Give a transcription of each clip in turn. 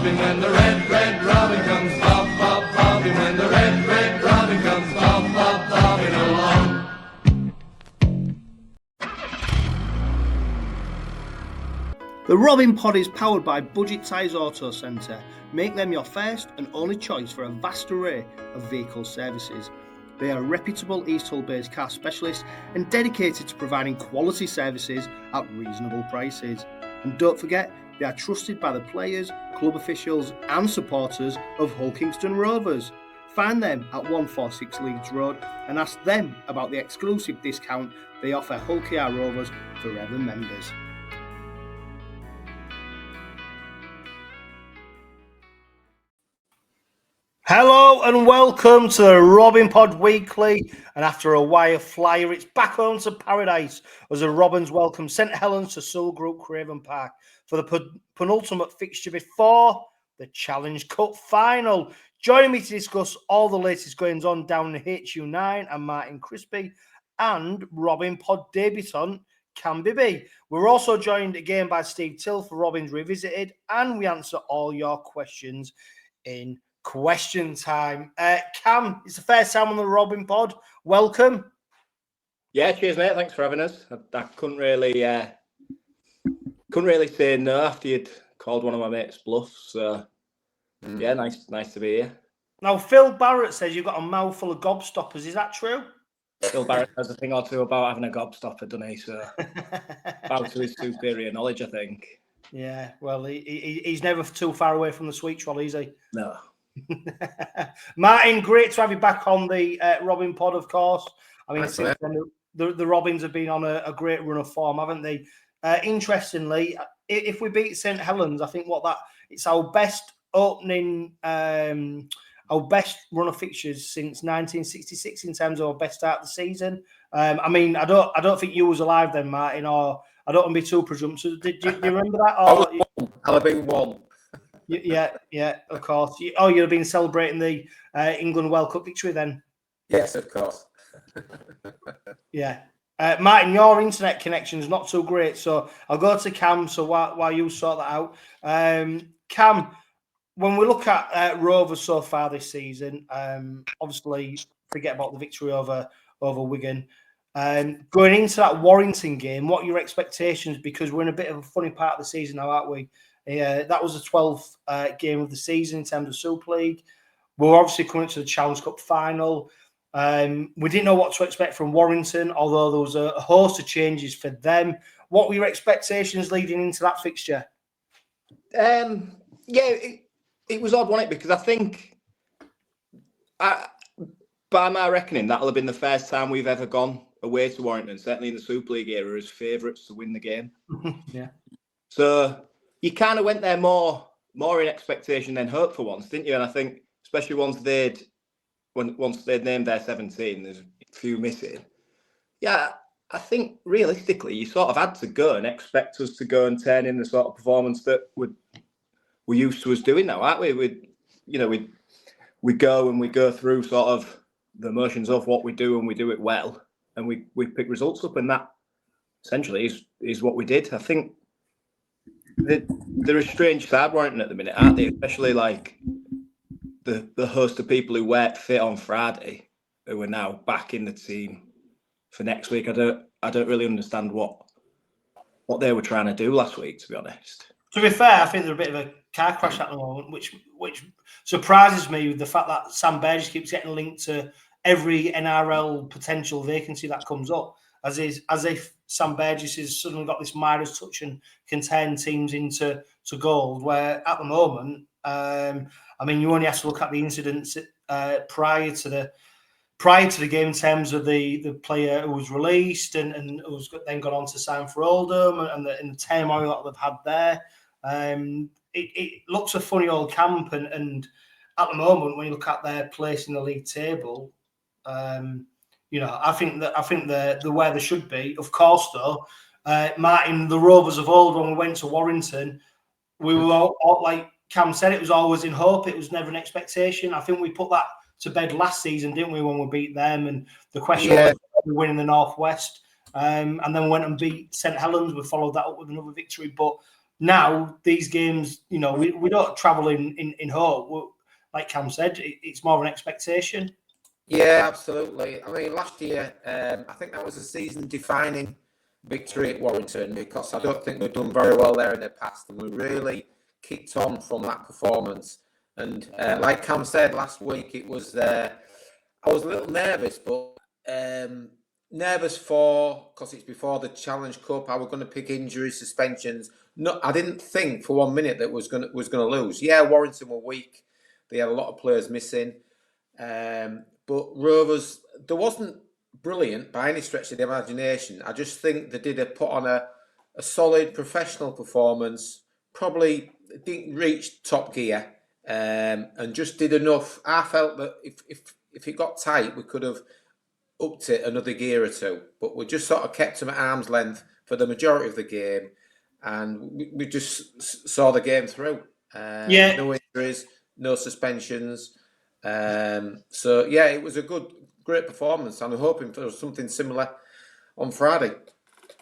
bobbing when the red, red robin comes bobbing when the red, red robin comes bobbing along. The Robin Pod is powered by Budget Tyres Auto Centre. Make them your first and only choice for a vast array of vehicle services. They are a reputable East Hull-based car specialist and dedicated to providing quality services at reasonable prices. And don't forget, they are trusted by the players, club officials and supporters of Hull Kingston Rovers. Find them at 146 Leeds Road and ask them about the exclusive discount they offer Hull KR Rovers Forever members. Hello and welcome to the Robin Pod Weekly, and after a wire flyer, it's back home to paradise as the Robins welcome St Helens to Sewell Group Craven Park for the penultimate fixture before the Challenge Cup final. Joining me to discuss all the latest goings on down in HU9 and Martin Cripsey and Robin Pod debutant Cam Bibby. We're also joined again by Steve Till for Robins Revisited, and we answer all your questions in question time. Cam, it's the first time on the Robin Pod. Welcome. Yeah, cheers, mate. Thanks for having us. I couldn't really say no after you'd called one of my mates bluffs. So yeah, nice to be here. Now, Phil Barrett says you've got a mouthful of gobstoppers. Is that true? Phil Barrett has a thing or two about having a gobstopper, doesn't he? So bow to his superior knowledge, I think. Yeah, well, he's never too far away from the sweet trolley, is he? No. Martin, great to have you back on the Robin Pod, of course. I mean, since then, the Robins have been on a great run of form, haven't they? Interestingly, if we beat St Helens, I think it's our best opening, our best run of fixtures since 1966 in terms of our best start of the season. I mean, I don't think you was alive then, Martin, or I don't want to be too presumptuous. Do you remember that? Or, I'll have been one. Yeah, of course. You'd have been celebrating the England World Cup victory then? Yes, of course. Yeah. Martin, your internet connection's not so great, so I'll go to Cam, so while you sort that out. Cam, when we look at Rovers so far this season, obviously forget about the victory over Wigan. Going into that Warrington game, what are your expectations? Because we're in a bit of a funny part of the season now, aren't we? That was the 12th game of the season in terms of Super League. We're obviously coming to the Challenge Cup final. We didn't know what to expect from Warrington, although there was a host of changes for them. What were your expectations leading into that fixture? Yeah, it was odd, wasn't it? Because I think, by my reckoning, that'll have been the first time we've ever gone away to Warrington, certainly in the Super League era, as favourites to win the game. Yeah. So you kind of went there more in expectation than hope for once, didn't you? And I think, especially once they'd named their 17, there's a few missing. Yeah, I think realistically, you sort of had to go and expect us to go and turn in the sort of performance that we're used to us doing now, aren't we? We go through sort of the motions of what we do, and we do it well, and we pick results up, and that essentially is what we did. I think they're a strange side, Warrington, at the minute, aren't they? Especially like the host of people who weren't fit on Friday, who are now back in the team for next week. I don't really understand what they were trying to do last week, to be honest. To be fair, I think they're a bit of a car crash at the moment, which surprises me with the fact that Sam Burgess keeps getting linked to every NRL potential vacancy that comes up, as if Sam Burgess has suddenly got this Midas touch and can turn teams into gold, where at the moment, I mean, you only have to look at the incidents prior to the game in terms of the player who was released and who's then gone on to sign for Oldham and the turmoil that they've had there. It looks a funny old camp, and at the moment, when you look at their place in the league table, I think they're where they should be. Of course, though, Martin, the Rovers of old, when we went to Warrington, we were all, like Cam said, it was always in hope. It was never an expectation. I think we put that to bed last season, didn't we, when we beat them? And the question was, we win in the Northwest. And then we went and beat St Helens. We followed that up with another victory. But now these games, you know, we don't travel in hope. Like Cam said, it's more of an expectation. Yeah, absolutely. I mean, last year, I think that was a season-defining victory at Warrington, because I don't think we've done very well there in the past, and we really kicked on from that performance. And like Cam said last week, it was I was a little nervous, but nervous because it's before the Challenge Cup. I was going to pick injuries, suspensions. No, I didn't think for 1 minute that was going to lose. Yeah, Warrington were weak. They had a lot of players missing. But Rovers, there wasn't brilliant by any stretch of the imagination. I just think they did put on a solid professional performance. Probably didn't reach top gear, and just did enough. I felt that if it got tight, we could have upped it another gear or two. But we just sort of kept them at arm's length for the majority of the game, and we just saw the game through. No injuries, no suspensions. So yeah, it was a great performance, and I'm hoping for something similar on Friday.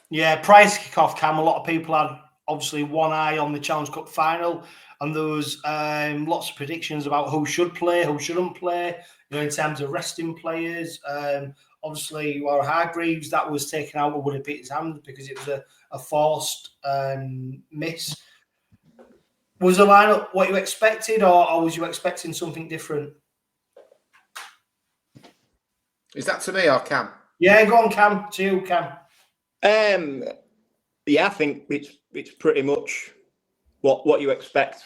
Yeah, prior to kick-off, Cam, a lot of people had obviously one eye on the Challenge Cup final, and there was lots of predictions about who should play, who shouldn't play, you know, in terms of resting players. Obviously, Hargreaves, that was taken out with Woody Peters' hand because it was a forced miss. Was the lineup what you expected, or was you expecting something different? Is that to me or Cam? Yeah, go on, Cam. To you, Cam. Yeah, I think it's pretty much what you expect.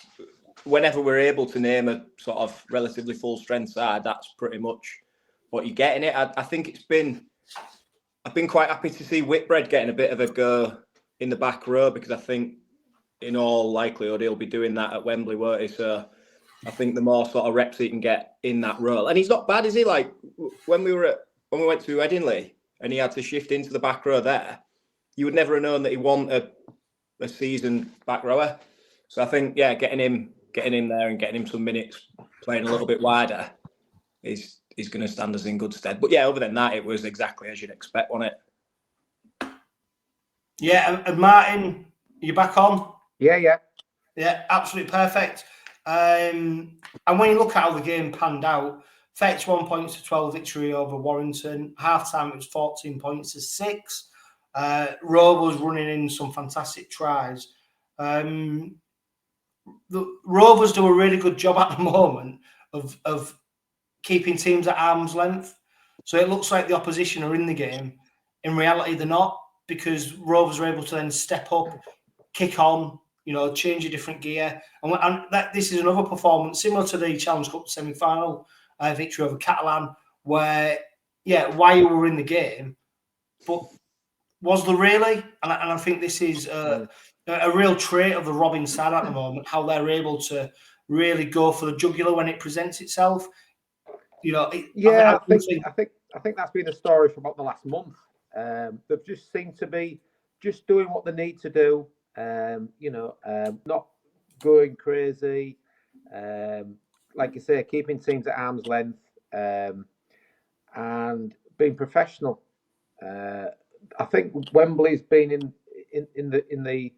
Whenever we're able to name a sort of relatively full strength side, that's pretty much what you get in it. I think I've been quite happy to see Whitbread getting a bit of a go in the back row, because I think in all likelihood he'll be doing that at Wembley, won't he? So I think the more sort of reps he can get in that role, and he's not bad, is he? Like when we went to Headingley and he had to shift into the back row there, you would never have known that he won a seasoned back rower. So I think, yeah, getting him there and getting him some minutes playing a little bit wider is going to stand us in good stead. But yeah, other than that, it was exactly as you'd expect, wasn't it? Yeah, and Martin, you back on? Yeah, absolutely perfect. And when you look at how the game panned out, 31 points to 12 victory over Warrington. Half time it was 14 points to 6. Rovers running in some fantastic tries. The Rovers do a really good job at the moment of keeping teams at arm's length. So it looks like the opposition are in the game. In reality, they're not, because Rovers are able to then step up, kick on, you know, change a different gear. And this is another performance similar to the Challenge Cup semi-final victory over Catalan, where, yeah, Wye were in the game, but was there really? And I think this is a real trait of the Robin side at the moment, how they're able to really go for the jugular when it presents itself. You know, I think that's been a story for about the last month. They've just seemed to be just doing what they need to do. Not going crazy. Like you say, keeping teams at arm's length, and being professional. I think Wembley's been in the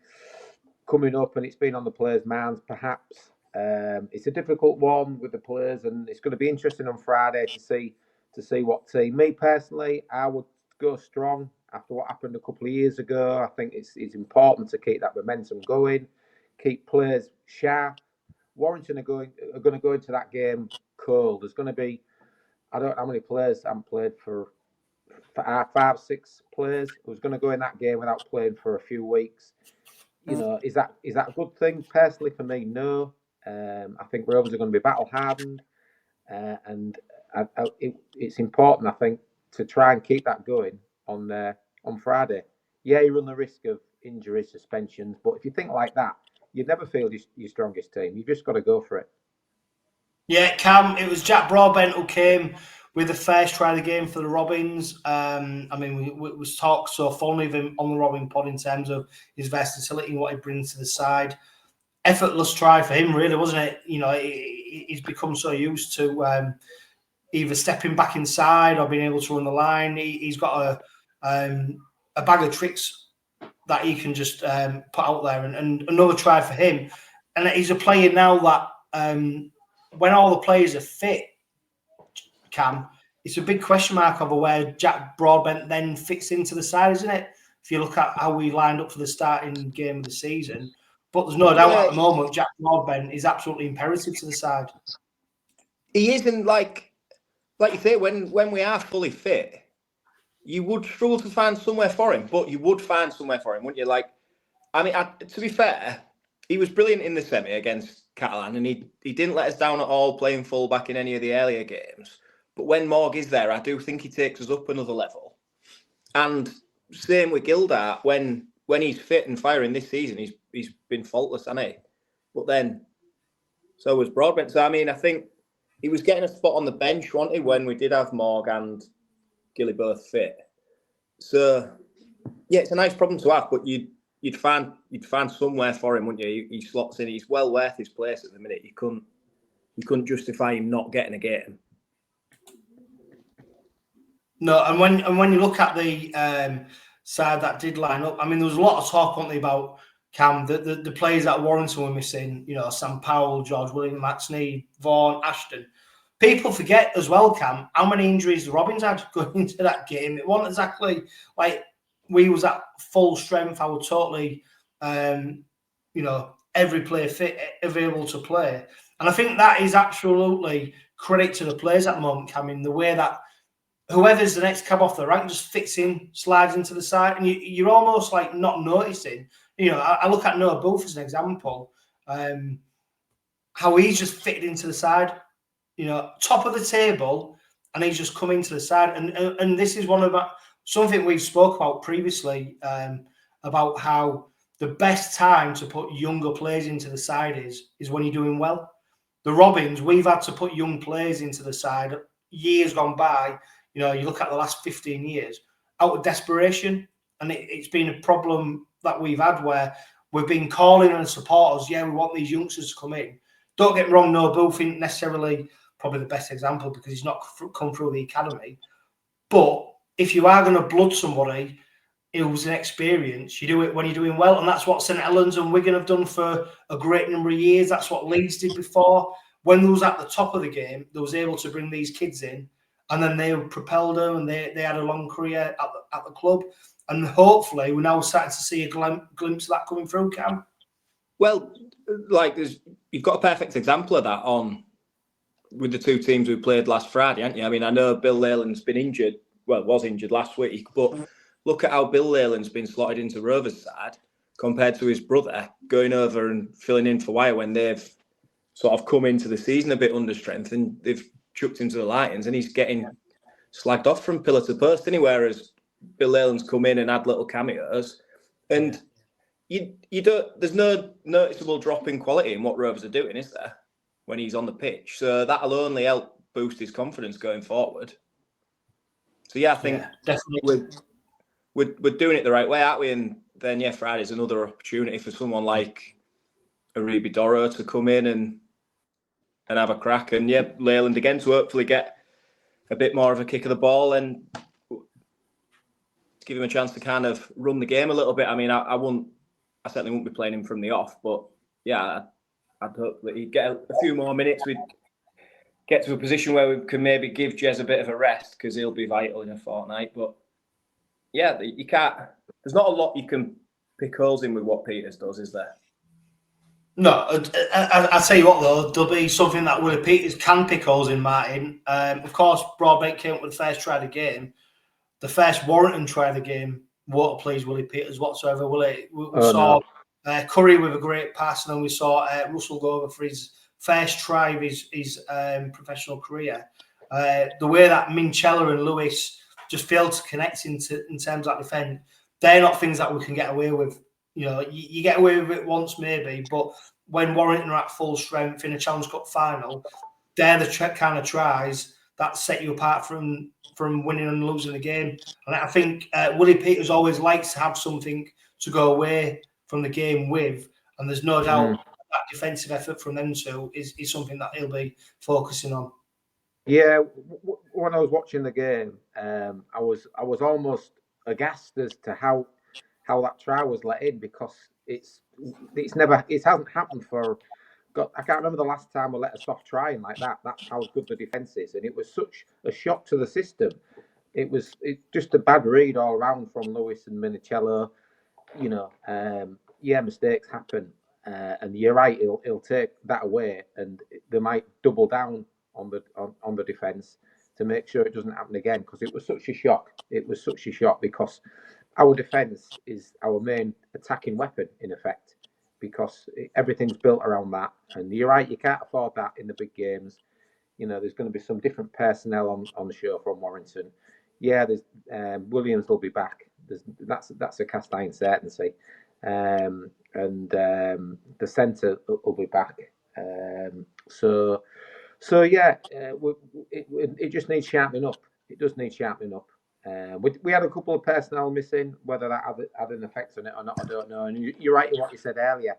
coming up, and it's been on the players' minds. Perhaps it's a difficult one with the players, and it's going to be interesting on Friday to see what team. Me personally, I would go strong after what happened a couple of years ago. I think it's important to keep that momentum going, keep players sharp. Warrington are going to go into that game cold. There's going to be, I don't know how many players haven't played for 5, 6 players who's going to go in that game without playing for a few weeks. You know, is that a good thing? Personally, for me, no. I think Rovers are going to be battle hardened, and it's important, I think, to try and keep that going on Friday. Yeah, you run the risk of injuries, suspensions, but if you think like that, you'd never feel your strongest team. You've just got to go for it. Yeah, Cam, it was Jack Broadbent who came with the first try of the game for the Robins. I mean, we was talked so fondly of him on the Robin pod in terms of his versatility and what he brings to the side. Effortless try for him, really, wasn't it? You know, he's become so used to either stepping back inside or being able to run the line. He's got a bag of tricks that he can just put out there, and another try for him. And he's a player now that when all the players are fit, Cam, it's a big question mark over where Jack Broadbent then fits into the side, isn't it? If you look at how we lined up for the starting game of the season. But there's no doubt at the moment, Jack Broadbent is absolutely imperative to the side. He isn't like you say, when we are fully fit, you would struggle to find somewhere for him, but you would find somewhere for him, wouldn't you? Like, I mean, to be fair, he was brilliant in the semi against Catalan, and he didn't let us down at all playing full-back in any of the earlier games. But when Morg is there, I do think he takes us up another level. And same with Gildart, when he's fit and firing this season, he's been faultless, hasn't he? But then, so was Broadbent. So, I mean, I think he was getting a spot on the bench, wasn't he, when we did have Morg and Gilly both fit. So, yeah, it's a nice problem to have, but you'd find somewhere for him, wouldn't you? He slots in. He's well worth his place at the minute. You couldn't justify him not getting a game. No, and when you look at the side that did line up, I mean, there was a lot of talk, wasn't there, about Cam, the players that Warrington were missing. You know, Sam Powell, George William, Matt Sneed, Vaughan, Ashton. People forget as well, Cam, how many injuries the Robins had going into that game. It wasn't exactly like we was at full strength. I was totally, every player fit, available to play. And I think that is absolutely credit to the players at the moment, Cam, in the way that whoever's the next cab off the rank just fits in, slides into the side, and you're almost like not noticing. You know, I look at Noah Booth as an example, how he's just fitted into the side, you know, top of the table, and he's just come into the side. And this is something we've spoke about previously, about how the best time to put younger players into the side is when you're doing well. The Robins, we've had to put young players into the side years gone by. You know, you look at the last 15 years, out of desperation. And it's been a problem that we've had where we've been calling on supporters, yeah, we want these youngsters to come in. Don't get me wrong, Noah Booth isn't necessarily probably the best example because he's not come through the academy. But if you are going to blood somebody who's an experience, you do it when you're doing well. And that's what St Helens and Wigan have done for a great number of years. That's what Leeds did before. When they was at the top of the game, they was able to bring these kids in, and then they propelled them, and they had a long career at the club. And hopefully, we're now starting to see a glimpse of that coming through, Cam. Well, like you've got a perfect example of that on with the two teams we played last Friday, haven't you? I mean, I know Bill Leyland's been injured. Well, was injured last week, but look at how Bill Leyland's been slotted into Rovers' side compared to his brother going over and filling in for Wire when they've sort of come into the season a bit under strength and they've chucked him to the Lions, and he's getting slagged off from pillar to post anywhere, whereas Bill Leyland's come in and had little cameos, and you don't. There's no noticeable drop in quality in what Rovers are doing, is there, when he's on the pitch? So that'll only help boost his confidence going forward. So yeah, I think definitely we're doing it the right way, aren't we? And then Friday's another opportunity for someone like Aribi Doro to come in and have a crack, and Leyland again to hopefully get a bit more of a kick of the ball and give him a chance to kind of run the game a little bit. I mean, I certainly wouldn't be playing him from the off, but yeah, I'd hope that he'd get a few more minutes. We'd get to a position where we can maybe give Jez a bit of a rest because he'll be vital in a fortnight. But yeah, you can't. There's not a lot you can pick holes in with what Peters does, is there? No, I tell you what though, there'll be something that Willie Peters can pick holes in, Martin. Of course, Broadbent came up with the first try of the game. The first Warrington try of the game won't please Willie Peters whatsoever, will it? We saw Curry with a great pass, and then we saw Russell go over for his first try of his professional career. The way that Minchella and Lewis just failed to connect in terms of that defend, they're not things that we can get away with. You know, you get away with it once maybe, but when Warrington are at full strength in a Challenge Cup final, they're the kind of tries that set you apart from winning and losing the game. And I think Willie Peters always likes to have something to go away from the game with, and there's no doubt that defensive effort from them two is something that he'll be focusing on. Yeah, when I was watching the game, I was almost aghast as to how how that try was let in, because it hasn't happened for. I can't remember the last time we let a soft try in like that. That's how good the defence is, and it was such a shock to the system. It just a bad read all around from Lewis and Minicello. You know, mistakes happen, and you're right. He'll take that away, and they might double down on the defence to make sure it doesn't happen again, because it was such a shock. It was such a shock because our defence is our main attacking weapon in effect, because everything's built around that. And you're right, you can't afford that in the big games. You know, there's going to be some different personnel on the show from Warrington. Yeah, there's Williams will be back. That's a cast iron certainty. And the centre will be back. So yeah, it just needs sharpening up. It does need sharpening up. We had a couple of personnel missing. Whether that had an effect on it or not, I don't know. And you're right in what you said earlier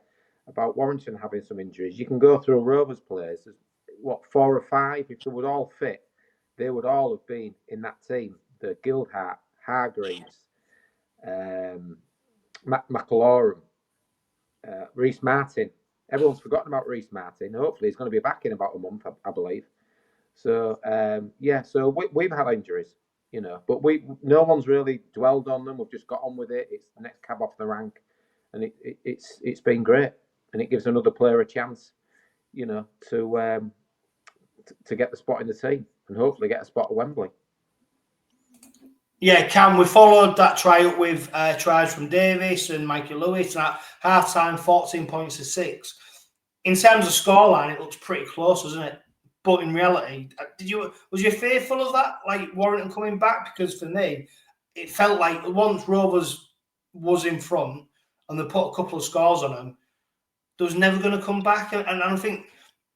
about Warrington having some injuries. You can go through Rovers players. There's, 4 or 5? If they would all fit, they would all have been in that team. The 𝗫𝗄𝗃𝗏, Hargreaves, McIlaurin, Reece Martin. Everyone's forgotten about Reece Martin. Hopefully, he's going to be back in about a month, I believe. So so we've had injuries, you know, but no one's really dwelled on them. We've just got on with it. It's the next cab off the rank, and it's been great, and it gives another player a chance, you know, to get the spot in the team and hopefully get a spot at Wembley. Yeah, Cam, we followed that try up with tries from Davis and Mikey Lewis, and at half-time, 14 points to 6. In terms of scoreline, it looks pretty close, doesn't it? But in reality, was you fearful of that, like Warrington coming back? Because for me, it felt like once Rovers was in front and they put a couple of scores on them, they was never going to come back. And I think,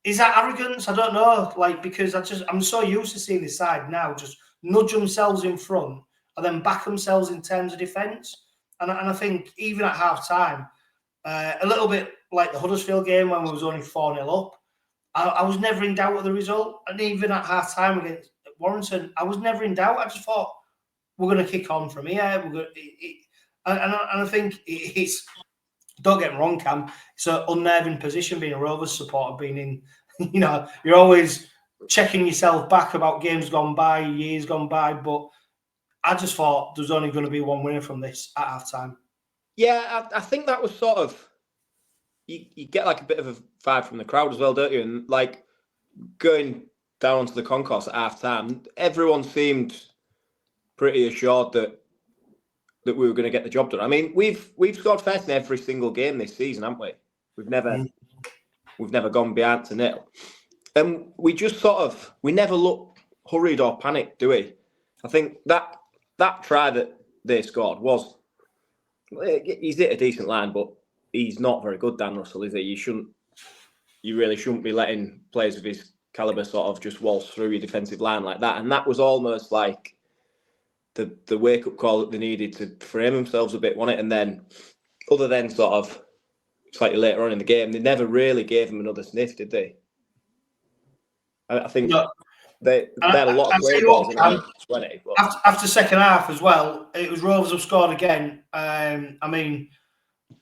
is that arrogance? I don't know. Like, because I'm so used to seeing this side now just nudge themselves in front and then back themselves in terms of defence. And I think even at half time, a little bit like the Huddersfield game when we was only 4-0 up, I was never in doubt of the result. And even at half time against Warrington, I was never in doubt. I just thought, we're going to kick on from here. And I think it's, don't get me wrong, Cam, it's an unnerving position being a Rovers supporter, being in, you know, you're always checking yourself back about games gone by, years gone by. But I just thought there's only going to be one winner from this at half time. Yeah, I think that was sort of, you get like a bit of a vibe from the crowd as well, don't you? And like going down onto the concourse at half time, everyone seemed pretty assured that we were going to get the job done. I mean, we've scored first in every single game this season, haven't we? We've never gone behind to 0. And we just we never look hurried or panicked, do we? I think that try that they scored he's hit a decent line, but he's not very good, Dan Russell, is he? You really shouldn't be letting players of his calibre sort of just waltz through your defensive line like that. And that was almost like the wake-up call that they needed to frame themselves a bit, wasn't it? And then, other than sort of slightly later on in the game, they never really gave him another sniff, did they? I think they had a lot of play balls in the 20. But... After second half as well, it was Rovers have scored again. I mean,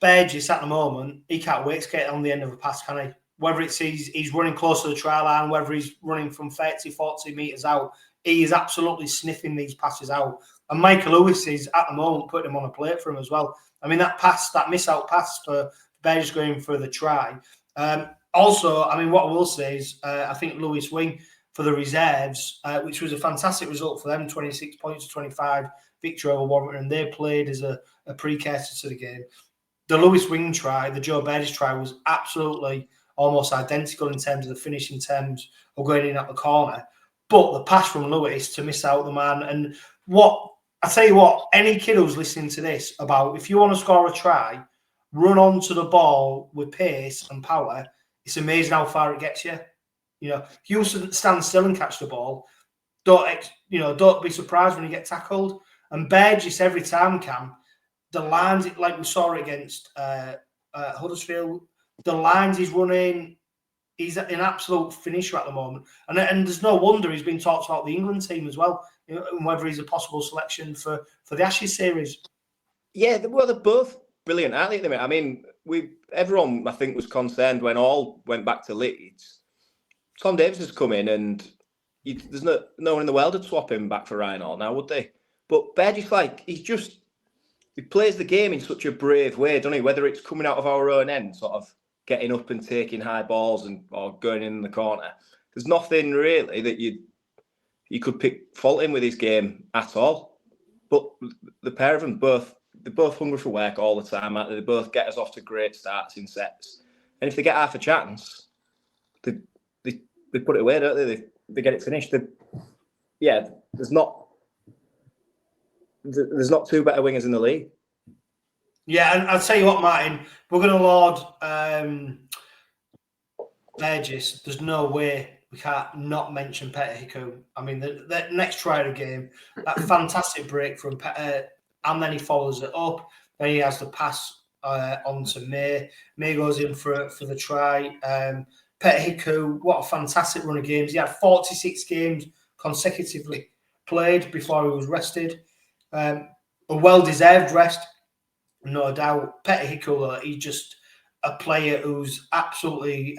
Burgess at the moment, he can't wait to get on the end of a pass, can he? Whether it's he's running close to the try line, whether he's running from 30, 40 metres out, he is absolutely sniffing these passes out. And Michael Lewis is, at the moment, putting him on a plate for him as well. I mean, that miss-out pass for Burgess going for the try. Also, I mean, what I will say is I think Lewis Wing for the reserves, which was a fantastic result for them, 26 points to 25, victory over Warrington, and they played as a precursor to the game. The Lewis Wing try, the Joe Burgess try, was absolutely almost identical in terms of the finish, in terms of going in at the corner. But the pass from Lewis to miss out the man, and I tell you what, any kid who's listening to this, about if you want to score a try, run onto the ball with pace and power. It's amazing how far it gets you. You know, if you stand still and catch the ball, don't be surprised when you get tackled. And Burgess, every time, Cam, the lines, like we saw against Huddersfield, the lines he's running, he's an absolute finisher at the moment. And there's no wonder he's been talked about the England team as well, you know, and whether he's a possible selection for the Ashes series. Yeah, well, they're both brilliant, aren't they, at the minute? I mean, everyone, I think, was concerned when all went back to Leeds. Tom Davies has come in, and there's no one in the world would swap him back for Ryan Hall now, would they? But Burgess, like, he plays the game in such a brave way, doesn't he? Whether it's coming out of our own end, sort of getting up and taking high balls or going in the corner. There's nothing really that you could pick fault in with his game at all. But the pair of them they're both hungry for work all the time. They both get us off to great starts in sets. And if they get half a chance, they put it away, don't they? They get it finished. There's not two better wingers in the league. Yeah, and I'll tell you what, Martin, we're going to laud Burgess. There's no way we can't not mention 𝗵𝗂𝗀𝗃𝗂𝗀. I mean, the next try of the game, that fantastic break from 𝗵𝗂𝗀𝗃𝗀𝗀, and then he follows it up. Then he has the pass on to 𝗂𝗃𝗃. 𝗂𝗃 goes in for the try. 𝗵𝗂𝗃𝗃𝗀𝗃, what a fantastic run of games. He had 46 games consecutively played before he was rested. A well-deserved rest, no doubt. 𝗵𝗂𝗃𝗃𝗀𝗃, he's just a player who's absolutely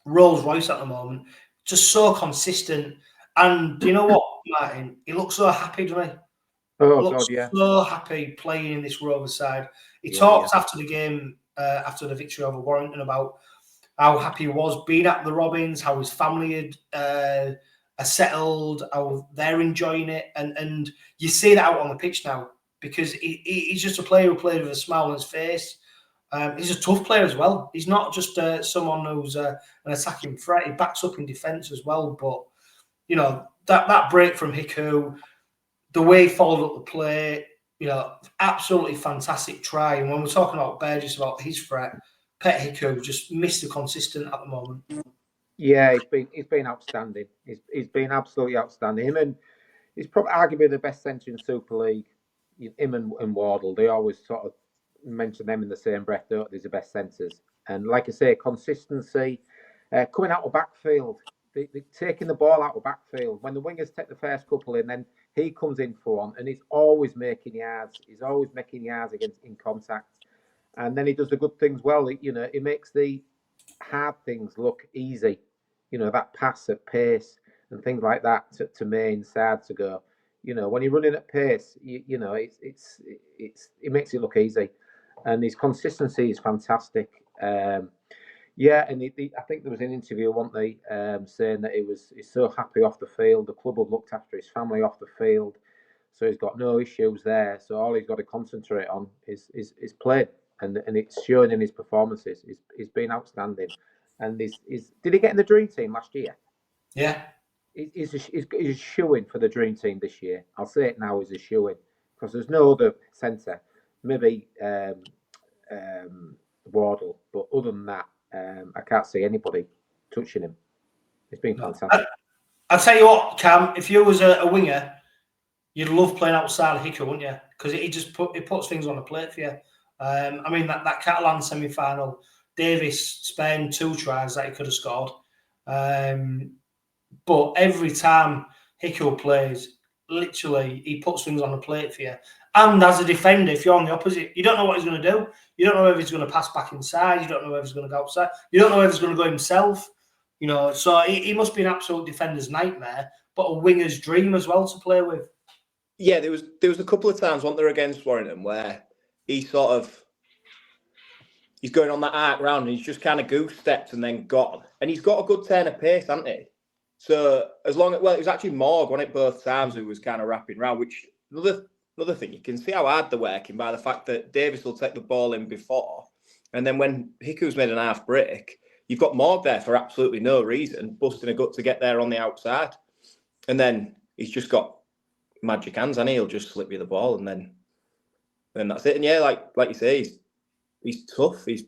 Rolls Royce at the moment. Just so consistent. And do you know what, Martin? He looks so happy, doesn't he? Oh, God, yeah. So happy playing in this Rovers side. He talked after the game, after the victory over Warrington, about how happy he was being at the Robins, how his family had settled, how they're enjoying it. And you see that out on the pitch now, because he's just a player who played with a smile on his face. He's a tough player as well. He's not just someone who's an attacking threat. He backs up in defence as well. But, you know, that break from 𝗃𝗂𝗀𝗃𝗀, the way he followed up the play, you know, absolutely fantastic try. And when we're talking about Burgess, about his threat, 𝗵𝗂𝗃𝗂𝗀𝗃 just Mr. Consistent at the moment. Yeah, he's been outstanding. He's been absolutely outstanding. Him and he's probably arguably the best centre in Super League. Him and Wardle, they always sort of mention them in the same breath, don't they? They're the best centres. And like I say, consistency, coming out of backfield, they taking the ball out of backfield. When the wingers take the first couple in, then he comes in for one, and he's always making yards. He's always making yards in contact. And then he does the good things well. He makes the hard things look easy. You know, that pass at pace and things like that to May inside to go. You know, when you're running at pace, you know, it makes it look easy. And his consistency is fantastic. Yeah, and I think there was an interview, wasn't they, saying that he's so happy off the field. The club have looked after his family off the field, so he's got no issues there. So all he's got to concentrate on is playing, and it's showing in his performances. He's been outstanding, and did he get in the dream team last year? Yeah, he's a shoe-in for the dream team this year. I'll say it now, he's a shoe-in because there's no other centre. Maybe Wardle, but other than that, I can't see anybody touching him. It's been fantastic. I'll tell you what, Cam, if you was a winger, you'd love playing outside of 𝗃𝗂𝗃𝗃𝗀𝗃, wouldn't you? Because it puts things on the plate for you. I mean, that Catalan semi-final, Davies spared 2 tries that he could have scored. But every time 𝗃𝗂𝗃𝗀𝗃 plays, literally, he puts things on the plate for you. And as a defender, if you're on the opposite, you don't know what he's going to do. You don't know if he's going to pass back inside. You don't know if he's going to go outside. You don't know if he's going to go himself. You know, so he must be an absolute defender's nightmare, but a winger's dream as well to play with. Yeah, there was a couple of times, wasn't there, against Warrington, where he's going on that arc round and he's just kind of goose stepped and then gone. And he's got a good turn of pace, hasn't he? So it was actually Morg, wasn't it, both times, who was kind of wrapping round, which another thing, you can see how hard they're working by the fact that Davies will take the ball in before, and then when 𝗃𝗂𝗃𝗀𝗃𝗀's made an half break, you've got Morg there for absolutely no reason, busting a gut to get there on the outside. And then he's just got magic hands, and he'll just slip you the ball, and then that's it. And yeah, like you say, he's tough. He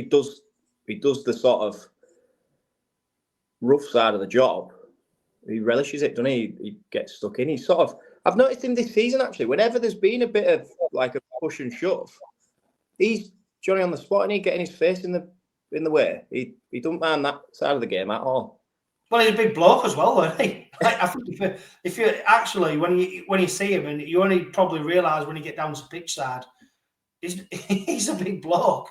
does the sort of rough side of the job. He relishes it, doesn't he? He gets stuck in. He's sort of, I've noticed him this season actually, whenever there's been a bit of like a push and shove, he's Johnny on the spot and he getting his face in the way. He don't mind that side of the game at all. Well, he's a big bloke as well, isn't he? I think if you actually when you see him, and you only probably realise when you get down to pitch side, he's a big bloke.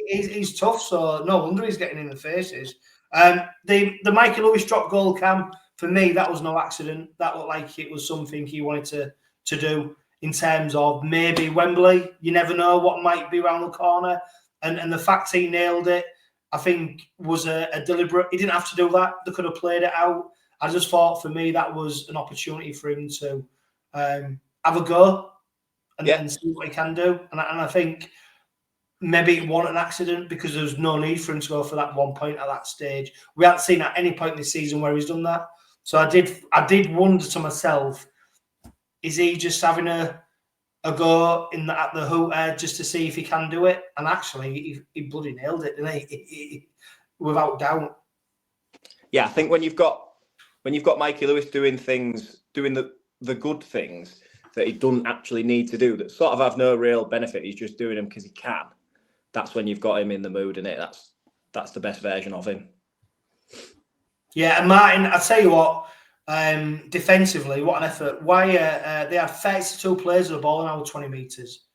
He's tough, so no wonder he's getting in the faces. The Mikey Lewis drop goal, Cam, for me, that was no accident. That looked like it was something he wanted to do in terms of maybe Wembley. You never know what might be around the corner, and the fact he nailed it, I think, was a deliberate. He didn't have to do that. They could have played it out. I just thought, for me, that was an opportunity for him to have a go and see what he can do. And I think maybe it wasn't an accident, because there was no need for him to go for that 1 point at that stage. We hadn't seen at any point this season where he's done that. So I did wonder to myself, is he just having a go at the hooter just to see if he can do it? And actually, he bloody nailed it, didn't he? Without doubt. Yeah, I think when you've got Mikey Lewis doing the good things that he doesn't actually need to do, that sort of have no real benefit, he's just doing them because he can. That's when you've got him in the mood, isn't it? That's the best version of him. Yeah, and Martin, I tell you what, defensively, what an effort. They had 32 players of the ball in our 20 metres,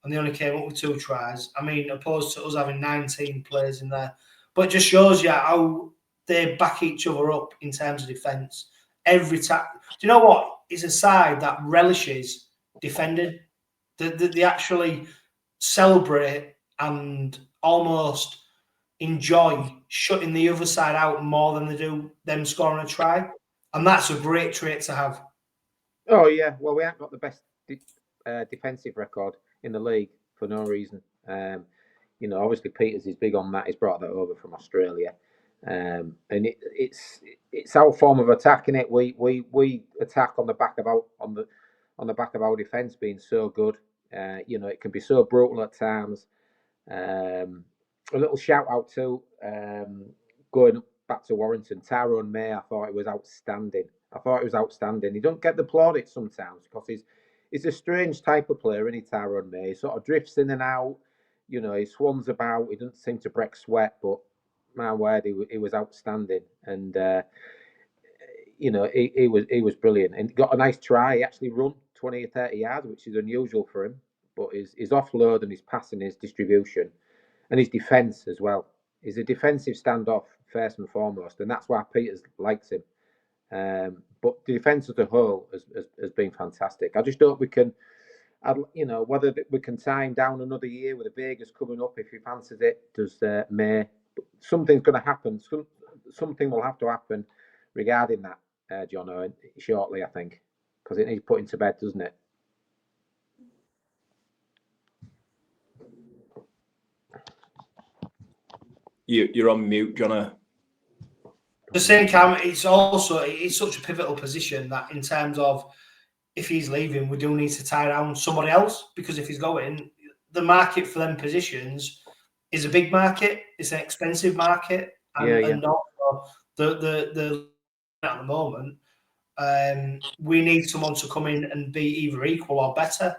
and they only came up with 2 tries. I mean, opposed to us having 19 players in there. But it just shows you how they back each other up in terms of defence. Every time. Do you know what? It's a side that relishes defending. They actually celebrate and almost enjoy shutting the other side out more than they do them scoring a try. And that's a great trait to have. Oh, yeah. Well, we haven't got the best defensive record in the league for no reason. Obviously Peters is big on that. He's brought that over from Australia. And it's our form of attack, innit? We attack on the back of our defence being so good. It can be so brutal at times. A little shout out to going back to Warrington, Tyrone May. I thought it was outstanding. He don't get the plaudits sometimes because he's a strange type of player, isn't he, Tyrone May? He sort of drifts in and out. He swans about. He doesn't seem to break sweat, but my word, he was outstanding. And he was brilliant, and got a nice try. He actually run 20 or 30 yards, which is unusual for him. But his offload and his passing, his distribution, and his defence as well. He's a defensive standoff first and foremost, and that's why Peters likes him. But the defence as a whole has been fantastic. I just hope we can, whether we can tie him down another year with the Vegas coming up if he fancies it. Does May? Something's going to happen. Something will have to happen regarding that, Johno, shortly, I think, because it needs putting to bed, doesn't it? You're on mute, Johno. The same, Cam, it's such a pivotal position that in terms of if he's leaving, we do need to tie down somebody else, because if he's going, the market for them positions is a big market. It's an expensive market, and also the at the moment, we need someone to come in and be either equal or better.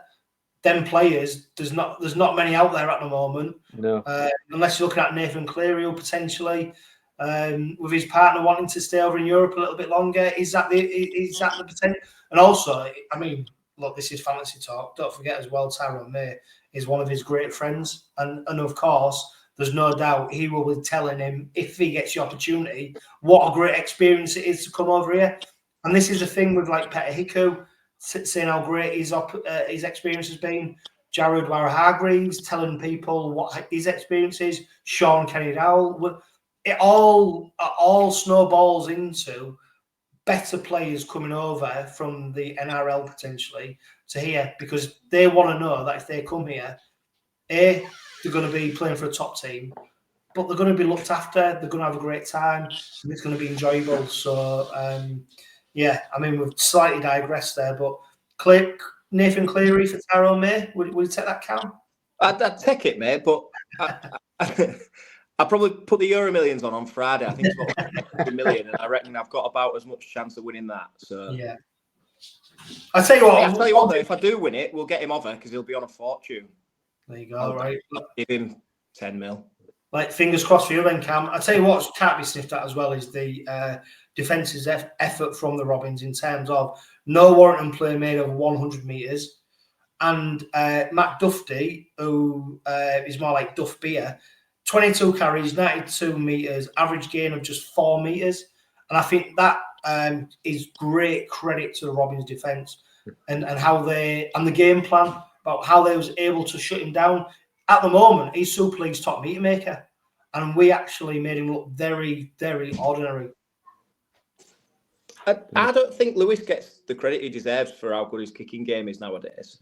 Them players, there's not many out there at the moment. No, unless you're looking at Nathan Cleary, who potentially, with his partner wanting to stay over in Europe a little bit longer, is that the potential? And also, I mean, look, this is fantasy talk. Don't forget as well, Tyrone May is one of his great friends, and of course, there's no doubt he will be telling him, if he gets the opportunity, what a great experience it is to come over here. And this is the thing with like 𝗵𝗂𝗧, saying how great his experience has been. Jared Hargreaves telling people what his experience is. Sean Kenny-Dowell. It all snowballs into better players coming over from the NRL potentially to here, because they want to know that if they come here, they're going to be playing for a top team, but they're going to be looked after. They're going to have a great time, and it's going to be enjoyable. So, yeah, I mean, we've slightly digressed there, but Nathan Cleary for Tyrone May, would you take that, Cam? I'd take it, mate, but I probably put the Euro Millions on Friday. I think it's about 1 million, and I reckon I've got about as much chance of winning that. So yeah, I'll tell you what. Though, if I do win it, we'll get him over because he'll be on a fortune. There you go. Right, give him 10 mil. like fingers crossed for you then, Cam. I tell you what can't be sniffed at as well is the defence's effort from the Robins in terms of no Warrington play made over 100 metres. And Matt Duffy, who is more like Duff Beer, 22 carries, 92 metres, average gain of just 4 metres. And I think that is great credit to the Robins defence and how they, and the game plan about how they was able to shut him down. At the moment, he's Super League's top meter maker. And we actually made him look very, very ordinary. I don't think Lewis gets the credit he deserves for how good his kicking game is nowadays.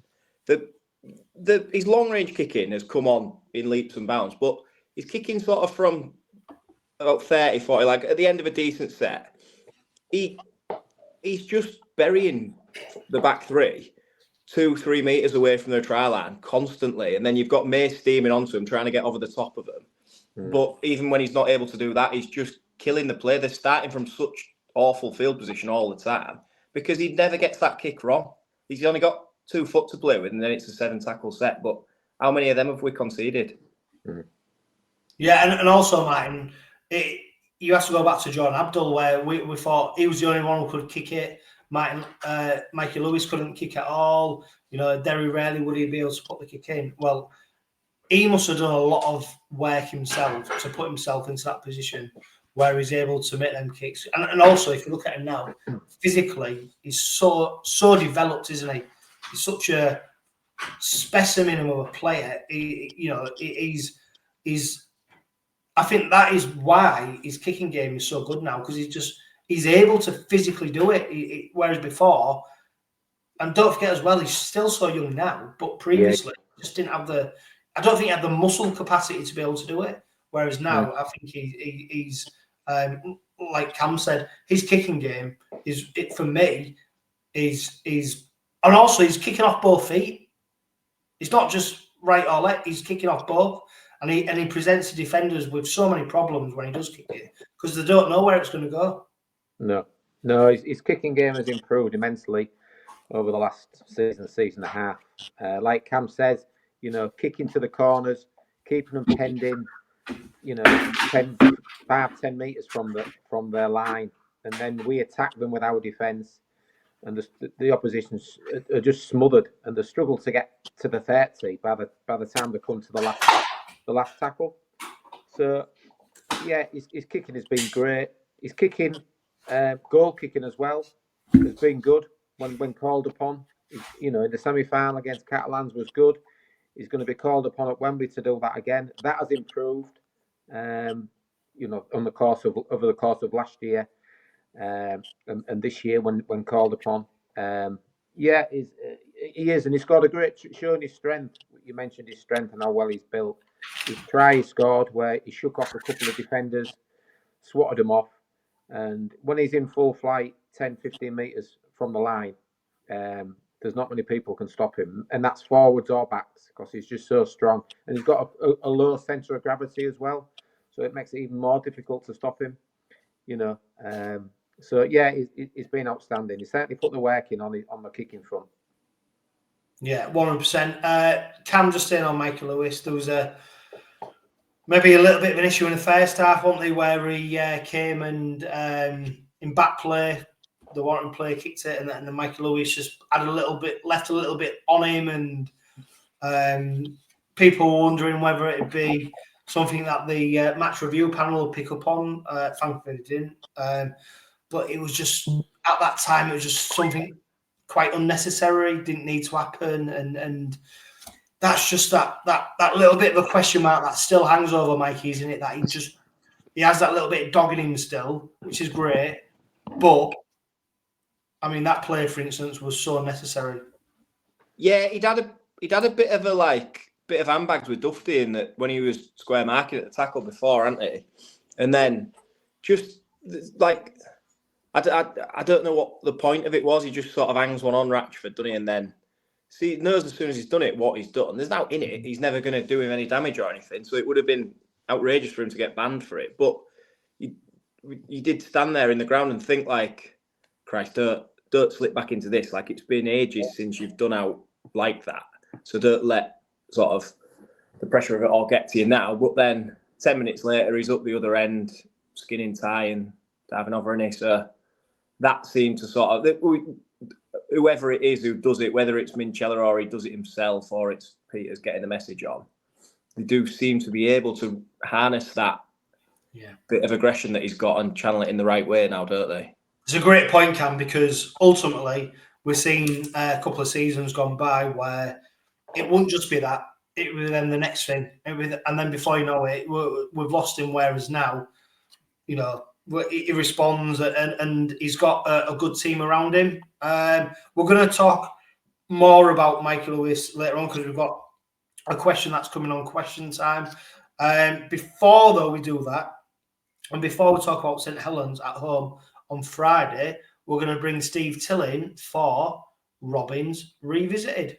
His long-range kicking has come on in leaps and bounds, but his kicking sort of from about 30, 40, like at the end of a decent set, he's just burying the back three 2-3 metres away from their try line constantly. And then you've got May steaming onto him, trying to get over the top of him. But even when he's not able to do that, he's just killing the play. They're starting from such awful field position all the time because he never gets that kick wrong. He's only got 2 foot to play with, and then it's a 7-tackle set. But how many of them have we conceded? Yeah, and also, Martin, you have to go back to John Abdul, where we thought he was the only one who could kick it. Mikey Lewis couldn't kick at all. You know, very rarely would he be able to put the kick in. Well, he must have done a lot of work himself to put himself into that position where he's able to make them kicks. And also, if you look at him now, physically, he's so developed, isn't he? He's such a specimen of a player. He's. I think that is why his kicking game is so good now, because he's able to physically do it. Whereas before, and don't forget as well, he's still so young now, but previously just didn't have I don't think he had the muscle capacity to be able to do it. Whereas now, I think he's like Cam said, his kicking game for me is, and also he's kicking off both feet. It's not just right or left; he's kicking off both, and he presents the defenders with so many problems when he does kick it because they don't know where it's going to go. No, his kicking game has improved immensely over the last season and a half. Like Cam says, you know, kicking to the corners, keeping them penned in, you know, 5-10 metres from their line, and then we attack them with our defence, and the opposition are just smothered, and they struggle to get to the 30 by the time they come to the last tackle. So yeah, his kicking has been great. His kicking, goal kicking as well, has been good when called upon. You know, in the semi-final against Catalans was good. He's going to be called upon at Wembley to do that again. That has improved, you know, over the course of last year and this year when called upon. He is, and he's got a great showing his strength. You mentioned his strength and how well he's built. His try he scored where he shook off a couple of defenders, swatted them off, and when he's in full flight, 10-15 metres from the line, there's not many people can stop him, and that's forwards or backs because he's just so strong, and he's got a low centre of gravity as well, so it makes it even more difficult to stop him. You know, so yeah, he's been outstanding. He certainly put the work in on the kicking front. Yeah, 100%. Cam just saying on Michael Lewis, there was maybe a little bit of an issue in the first half, wasn't there, where he came and in back play, the Warrington player kicked it, and then Michael Lewis just left a little bit on him, and people were wondering whether it'd be something that the match review panel would pick up on. Thankfully, it didn't. But it was just at that time, it was just something quite unnecessary. Didn't need to happen, and that's just that little bit of a question mark that still hangs over Mikey, isn't it? That he has that little bit of dog in him still, which is great, but. I mean, that play, for instance, was so unnecessary. Yeah, he'd had a bit of handbags with Duffy in that when he was square marking at the tackle before, hadn't he? And then just like I don't know what the point of it was. He just sort of hangs one on Ratchford, doesn't he? And then he knows as soon as he's done it what he's done. There's now in it. He's never going to do him any damage or anything. So it would have been outrageous for him to get banned for it. But you did stand there in the ground and think like, Christ, don't slip back into this. Like, it's been ages since you've done out like that. So don't let sort of the pressure of it all get to you now. But then 10 minutes later, he's up the other end, skinning Ty and diving over an so that seemed to sort of, whoever it is who does it, whether it's Minchella or he does it himself or it's Peter's getting the message on, they do seem to be able to harness that bit of aggression that he's got and channel it in the right way now, don't they? It's a great point, Cam, because ultimately we've seen a couple of seasons gone by where it wouldn't just be that. It was then the next thing. And then before you know it, we've lost him. Whereas now, you know, he responds and he's got a good team around him. We're going to talk more about Michael Lewis later on because we've got a question that's coming on question time. Before, though, we do that, and before we talk about St Helens at home on Friday, we're going to bring Steve Till in for Robins Revisited.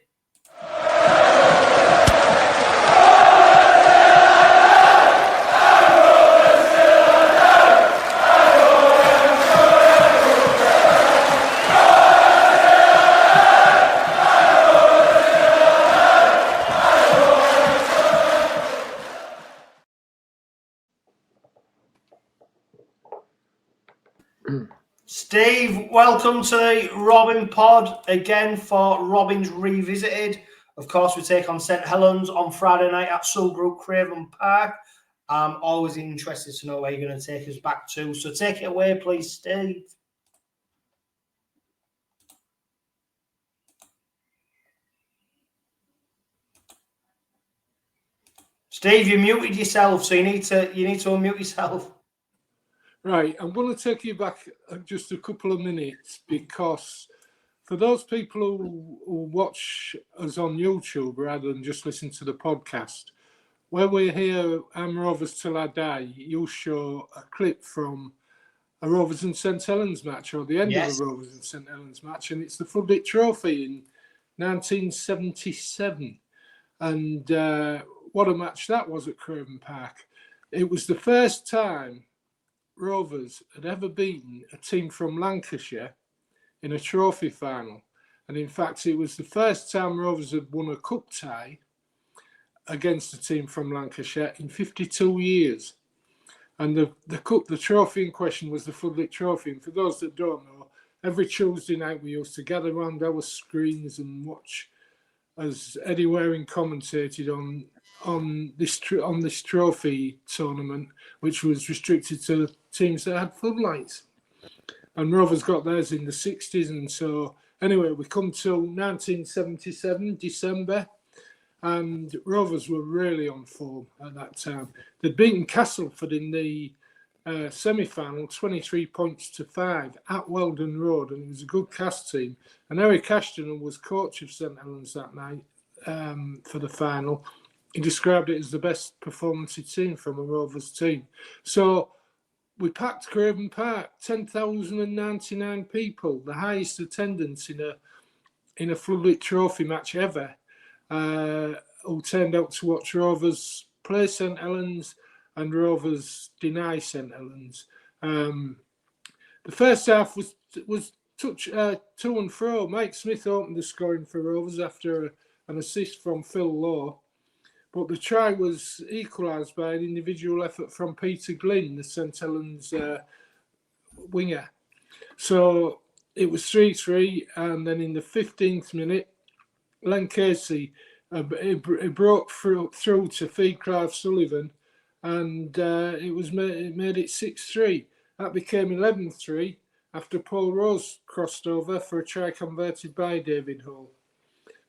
Steve, welcome to the Robin Pod again for Robins Revisited. Of course, we take on St Helens on Friday night at Sewell Group Craven Park. I'm always interested to know where you're going to take us back to. So take it away, please, Steve. Steve, you muted yourself, so you need to unmute yourself. Right, I'm going to take you back just a couple of minutes because for those people who watch us on YouTube rather than just listen to the podcast, where we hear I'm Rovers Till I Die, you'll show a clip from a Rovers and St Helens match or the end of a Rovers and St Helens match, and it's the Floodlights Trophy in 1977. And what a match that was at Craven Park. It was the first time Rovers had ever beaten a team from Lancashire in a trophy final. And in fact, it was the first time Rovers had won a cup tie against a team from Lancashire in 52 years. And the trophy in question was the Floodlights Trophy. And for those that don't know, every Tuesday night we used to gather around our screens and watch as Eddie Waring commentated on this trophy tournament, which was restricted to teams that had floodlights. And Rovers got theirs in the 60s. And so anyway, we come to 1977, December, and Rovers were really on form at that time. They'd beaten Castleford in the semi-final, 23 points to 5 at Weldon Road, and it was a good cast team. And Eric Ashton was coach of St Helens that night for the final. He described it as the best performance he'd seen from a Rovers team. So we packed Craven Park, 10,099 people, the highest attendance in a Floodlights Trophy match ever, who turned out to watch Rovers play St Helens and Rovers deny St Helens. The first half was touch to and fro. Mike Smith opened the scoring for Rovers after an assist from Phil Law. But the try was equalised by an individual effort from Peter Glynn, the St Helens winger. So it was 3-3, and then in the 15th minute, Len Casey broke through to 𝗕𝗂𝗏𝗏, and it made it 6-3. That became 11-3 after Paul Rose crossed over for a try converted by David Hull.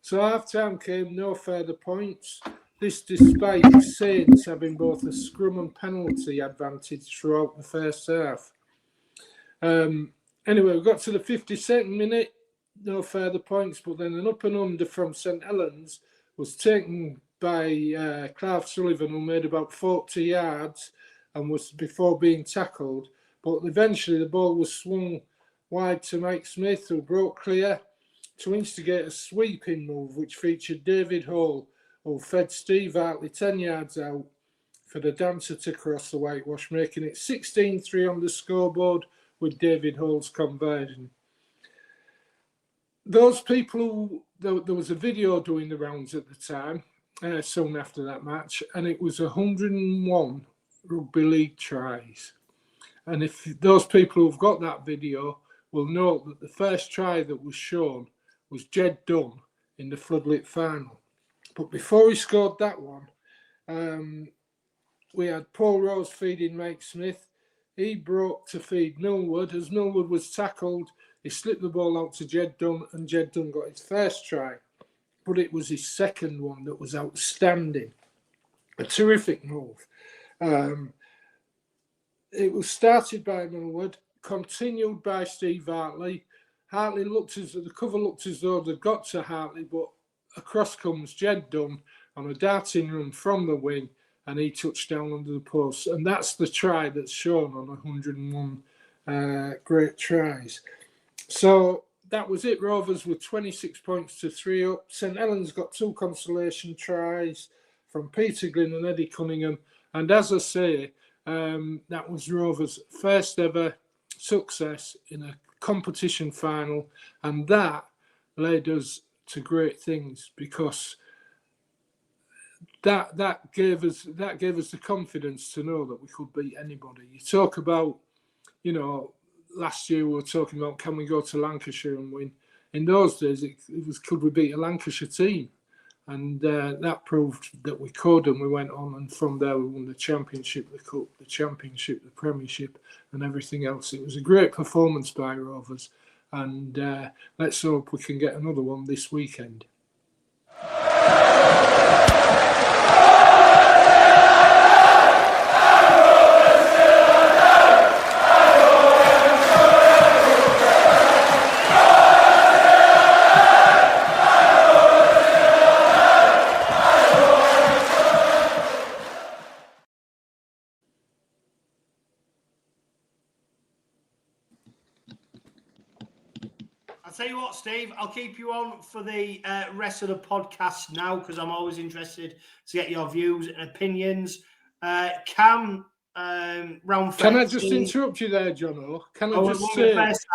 So half-time came, no further points. This despite Saints having both a scrum and penalty advantage throughout the first half. Anyway, we got to the 52nd minute, no further points, but then an up and under from St Helens was taken by Clive Sullivan, who made about 40 yards and was before being tackled. But eventually the ball was swung wide to Mike Smith, who broke clear to instigate a sweeping move, which featured David Hall, who fed Steve Hartley 10 yards out for the dancer to cross the whitewash, making it 16-3 on the scoreboard with David Hall's conversion. Those people there was a video doing the rounds at the time, soon after that match, and it was 101 rugby league tries. And if those people who've got that video will note that the first try that was shown was 𝗫𝗫𝗀𝗃 in the floodlit final. But before he scored that one, we had Paul Rose feeding Mike Smith. He broke to feed Millwood. As Millwood was tackled, he slipped the ball out to 𝗫𝗫𝗀𝗃, and 𝗫𝗫𝗀𝗃 got his first try. But it was his second one that was outstanding. A terrific move. It was started by Millwood, continued by Steve Hartley. Hartley the cover looked as though they'd got to Hartley, but across comes 𝗫𝗫𝗀𝗃 on a darting run from the wing, and he touched down under the post. And that's the try that's shown on 101 great tries. So that was it. Rovers were 26 points to 3 up. St Helens got 2 consolation tries from Peter Glynn and Eddie Cunningham. And as I say, that was Rovers' first ever success in a competition final. And that led us to great things, because that gave us the confidence to know that we could beat anybody. You talk about, last year we were talking about, can we go to Lancashire and win? In those days, it was, could we beat a Lancashire team? And that proved that we could, and we went on, and from there we won the Championship, the Cup, the Championship, the Premiership, and everything else. It was a great performance by Rovers, and let's hope we can get another one this weekend. I'll tell you what, Steve, I'll keep you on for the rest of the podcast now, because I'm always interested to get your views and opinions. Cam, round 13. Can I just interrupt you there, Johno? Can I just say, first,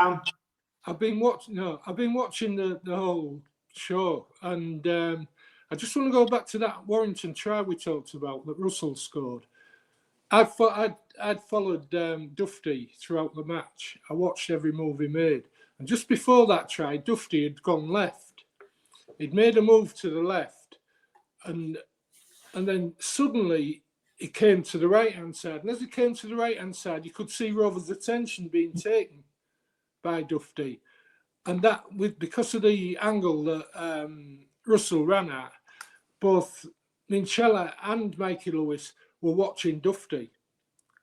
I've been watching the whole show, and I just want to go back to that Warrington try we talked about that Russell scored. I'd followed Duffy throughout the match. I watched every move he made. And just before that try, Duffy had gone left. He'd made a move to the left, and then suddenly he came to the right-hand side. And as he came to the right-hand side, you could see Rovers' attention being taken by Duffy. And that, because of the angle that Russell ran at, both Minchella and Mikey Lewis were watching Duffy.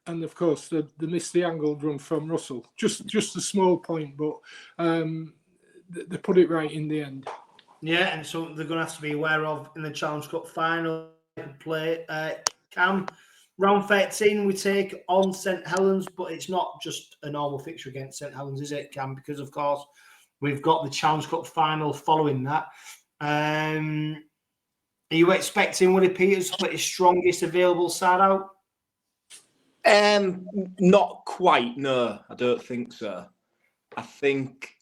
And of course, they missed the angled run from Russell. Just a small point, but they put it right in the end. Yeah, and something they're going to have to be aware of in the Challenge Cup final. Play Cam, round 13 we take on St Helens, but it's not just a normal fixture against St Helens, is it, Cam? Because of course we've got the Challenge Cup final following that. Are you expecting Willie Peters to put his strongest available side out? Not quite. No, I don't think so. I think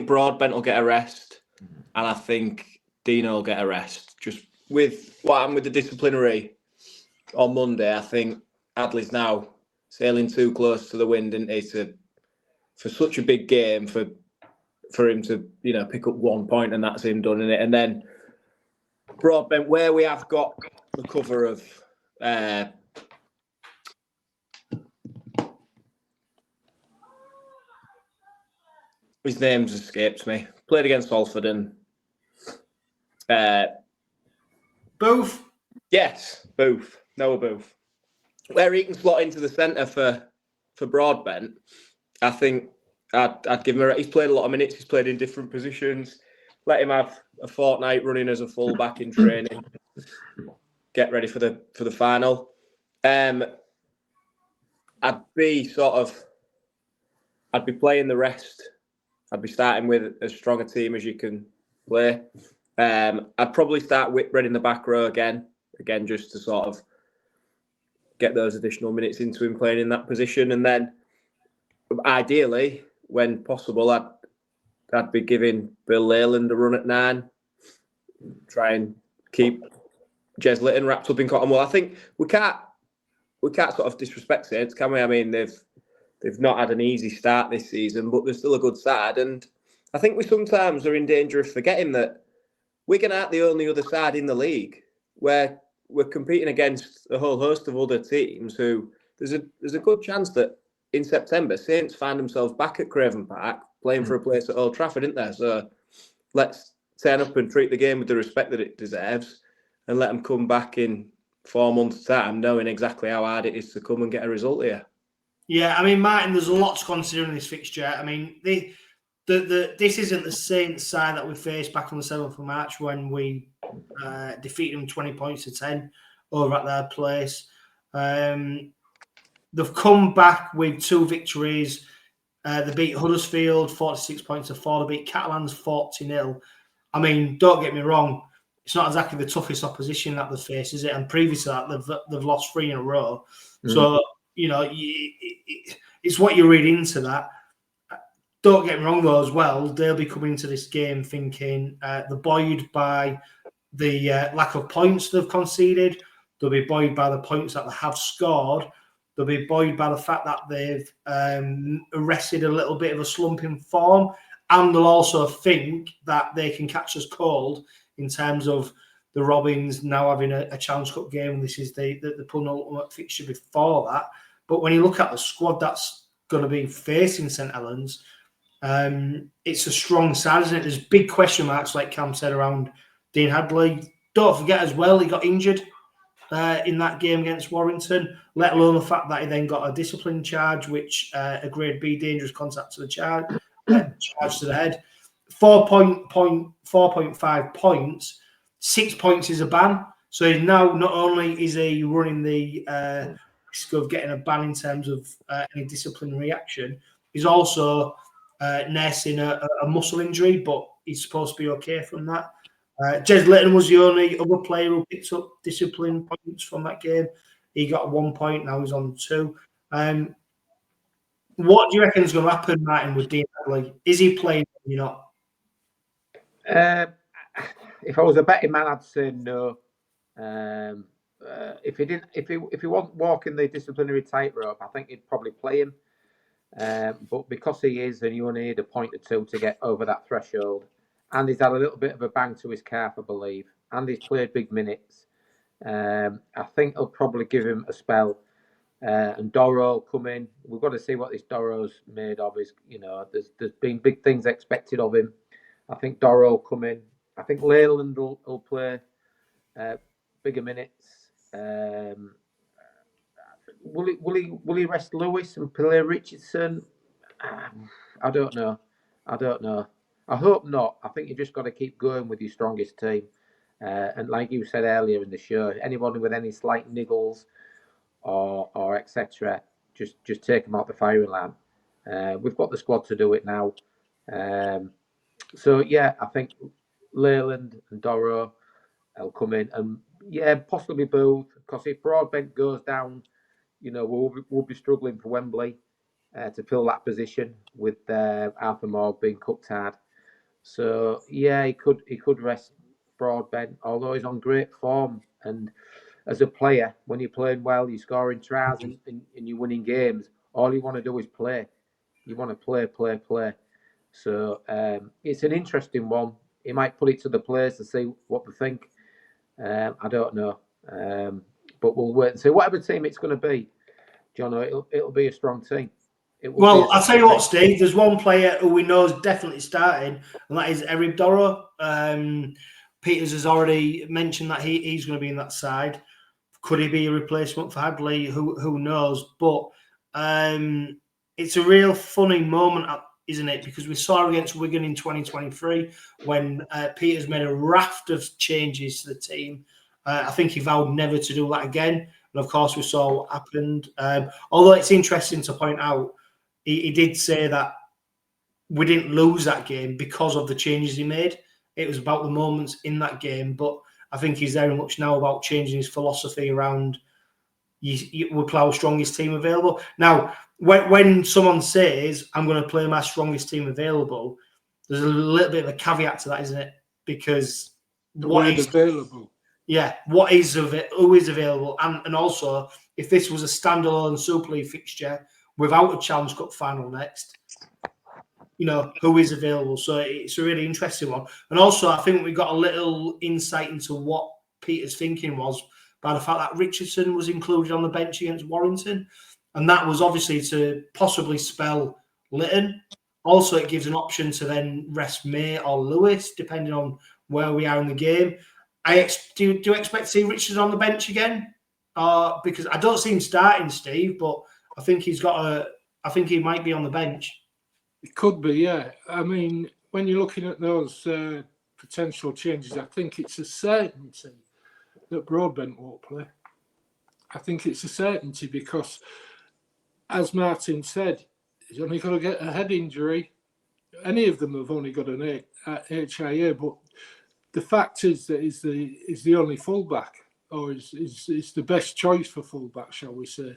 Broadbent will get a rest, and I think Dino will get a rest. Just with what happened with the disciplinary on Monday, I think Adley's now sailing too close to the wind, isn't he? For such a big game, for him to pick up 1 point, and that's him done in it. And then Broadbent, where we have got the cover of. His name's escaped me. Played against Salford and Booth. Yes, Booth. Noah Booth. Where he can slot into the centre for Broadbent, I think I'd give him he's played a lot of minutes. He's played in different positions. Let him have a fortnight running as a fullback in training. Get ready for the final. I'd be playing the rest. I'd be starting with as strong a team as you can play. I'd probably start Whitbread in the back row again, just to sort of get those additional minutes into him playing in that position. And then, ideally, when possible, I'd be giving Bill Leyland a run at 9, try and keep 𝗂𝗲𝗏𝗀𝗃 wrapped up in cotton wool. I think we can't sort of disrespect Saints, can we? I mean, they've not had an easy start this season, but they're still a good side. And I think we sometimes are in danger of forgetting that Wigan aren't the only other side in the league, where we're competing against a whole host of other teams who there's a good chance that in September Saints find themselves back at Craven Park playing for a place at Old Trafford, isn't there? So let's turn up and treat the game with the respect that it deserves, and let them come back in 4 months' time, knowing exactly how hard it is to come and get a result here. Yeah, I mean, Martin, there's a lot to consider in this fixture. I mean, this isn't the Saints side that we faced back on the 7th of March when we defeated them 20 points to 10 over at their place. They've come back with 2 victories. They beat Huddersfield 46 points to 4. They beat Catalans 40-0. I mean, don't get me wrong, it's not exactly the toughest opposition that they've faced, is it? And previous to that, they've lost 3 in a row. So, you know, it's what you read into that. Don't get me wrong, though, as well, they'll be coming into this game thinking they're buoyed by the lack of points they've conceded. They'll be buoyed by the points that they have scored. They'll be buoyed by the fact that they've arrested a little bit of a slump in form. And they'll also think that they can catch us cold in terms of the Robins now having a Challenge Cup game. This is the penultimate fixture before that. But when you look at the squad that's going to be facing St Helens, it's a strong side, isn't it? There's big question marks, like Cam said, around Dean Hadley. Don't forget as well, he got injured in that game against Warrington, let alone the fact that he then got a discipline charge, which a grade B dangerous contact to the charge to the head. 4.5 points, 6 points is a ban. So now not only is he running the risk of getting a ban in terms of any disciplinary action, he's also nursing a muscle injury, but he's supposed to be okay from that. 𝗂𝗏𝗏𝗀𝗏 was the only other player who picked up discipline points from that game. He got 1 point, now he's on 2. What do you reckon is going to happen, Martin, with Dean Hadley? Is he playing or not? If I was a betting man, I'd say no. If he wasn't walking the disciplinary tightrope, I think he'd probably play him. But because he is, and you only need a point or 2 to get over that threshold, and he's had a little bit of a bang to his calf, I believe, and he's played big minutes, I think I'll probably give him a spell. And Doro will come in. We've got to see what this Doro's made of. You know, there's been big things expected of him. I think Doro will come in. I think Leyland will play bigger minutes. Will he rest Lewis and play Richardson? I don't know. I hope not. I think you've just got to keep going with your strongest team. And like you said earlier in the show, anybody with any slight niggles or etc., just take them out the firing line. We've got the squad to do it now. So yeah, I think Leyland and Doro will come in, and yeah, possibly Booth, because if Broadbent goes down, you know, we'll be struggling for Wembley to fill that position with Arthur Morg being cooked hard. So yeah, he could rest Broadbent, although he's on great form. And as a player, when you're playing well, you're scoring tries and you're winning games, all you want to do is play. You want to play. So it's an interesting one. He might put it to the players to see what they think. I don't know. But we'll wait and see. Whatever team it's going to be, Johno, it'll be a strong team. Well, I'll tell you what, Steve, there's one player who we know is definitely starting, and that is Eric Doro. Peters has already mentioned that he's going to be in that side. Could he be a replacement for Hadley? Who knows? But it's a real funny moment, isn't it? Because we saw against Wigan in 2023 when Peters made a raft of changes to the team. I think he vowed never to do that again. And of course, we saw what happened. Although it's interesting to point out, he did say that we didn't lose that game because of the changes he made. It was about the moments in that game. But I think he's very much now about changing his philosophy around we play our strongest team available. Now, when someone says, I'm going to play my strongest team available, there's a little bit of a caveat to that, isn't it? Because what is available? Yeah, what is of it? Who is available? And also, if this was a standalone Super League fixture without a Challenge Cup final next, you know, who is available? So it's a really interesting one. And also, I think we got a little insight into what Peter's thinking was by the fact that Richardson was included on the bench against Warrington, and that was obviously to possibly spell Lytton. Also, it gives an option to then rest May or Lewis, depending on where we are in the game. Do you expect to see Richardson on the bench again? Because I don't see him starting, Steve, but I think I think he might be on the bench. It could be, yeah. I mean, when you're looking at those potential changes, I think it's a certainty that Broadbent won't play. I think it's a certainty because, as Martin said, he's only got to get a head injury. Any of them have only got an HIA, but the fact is that he's the only fullback, or is the best choice for fullback, shall we say?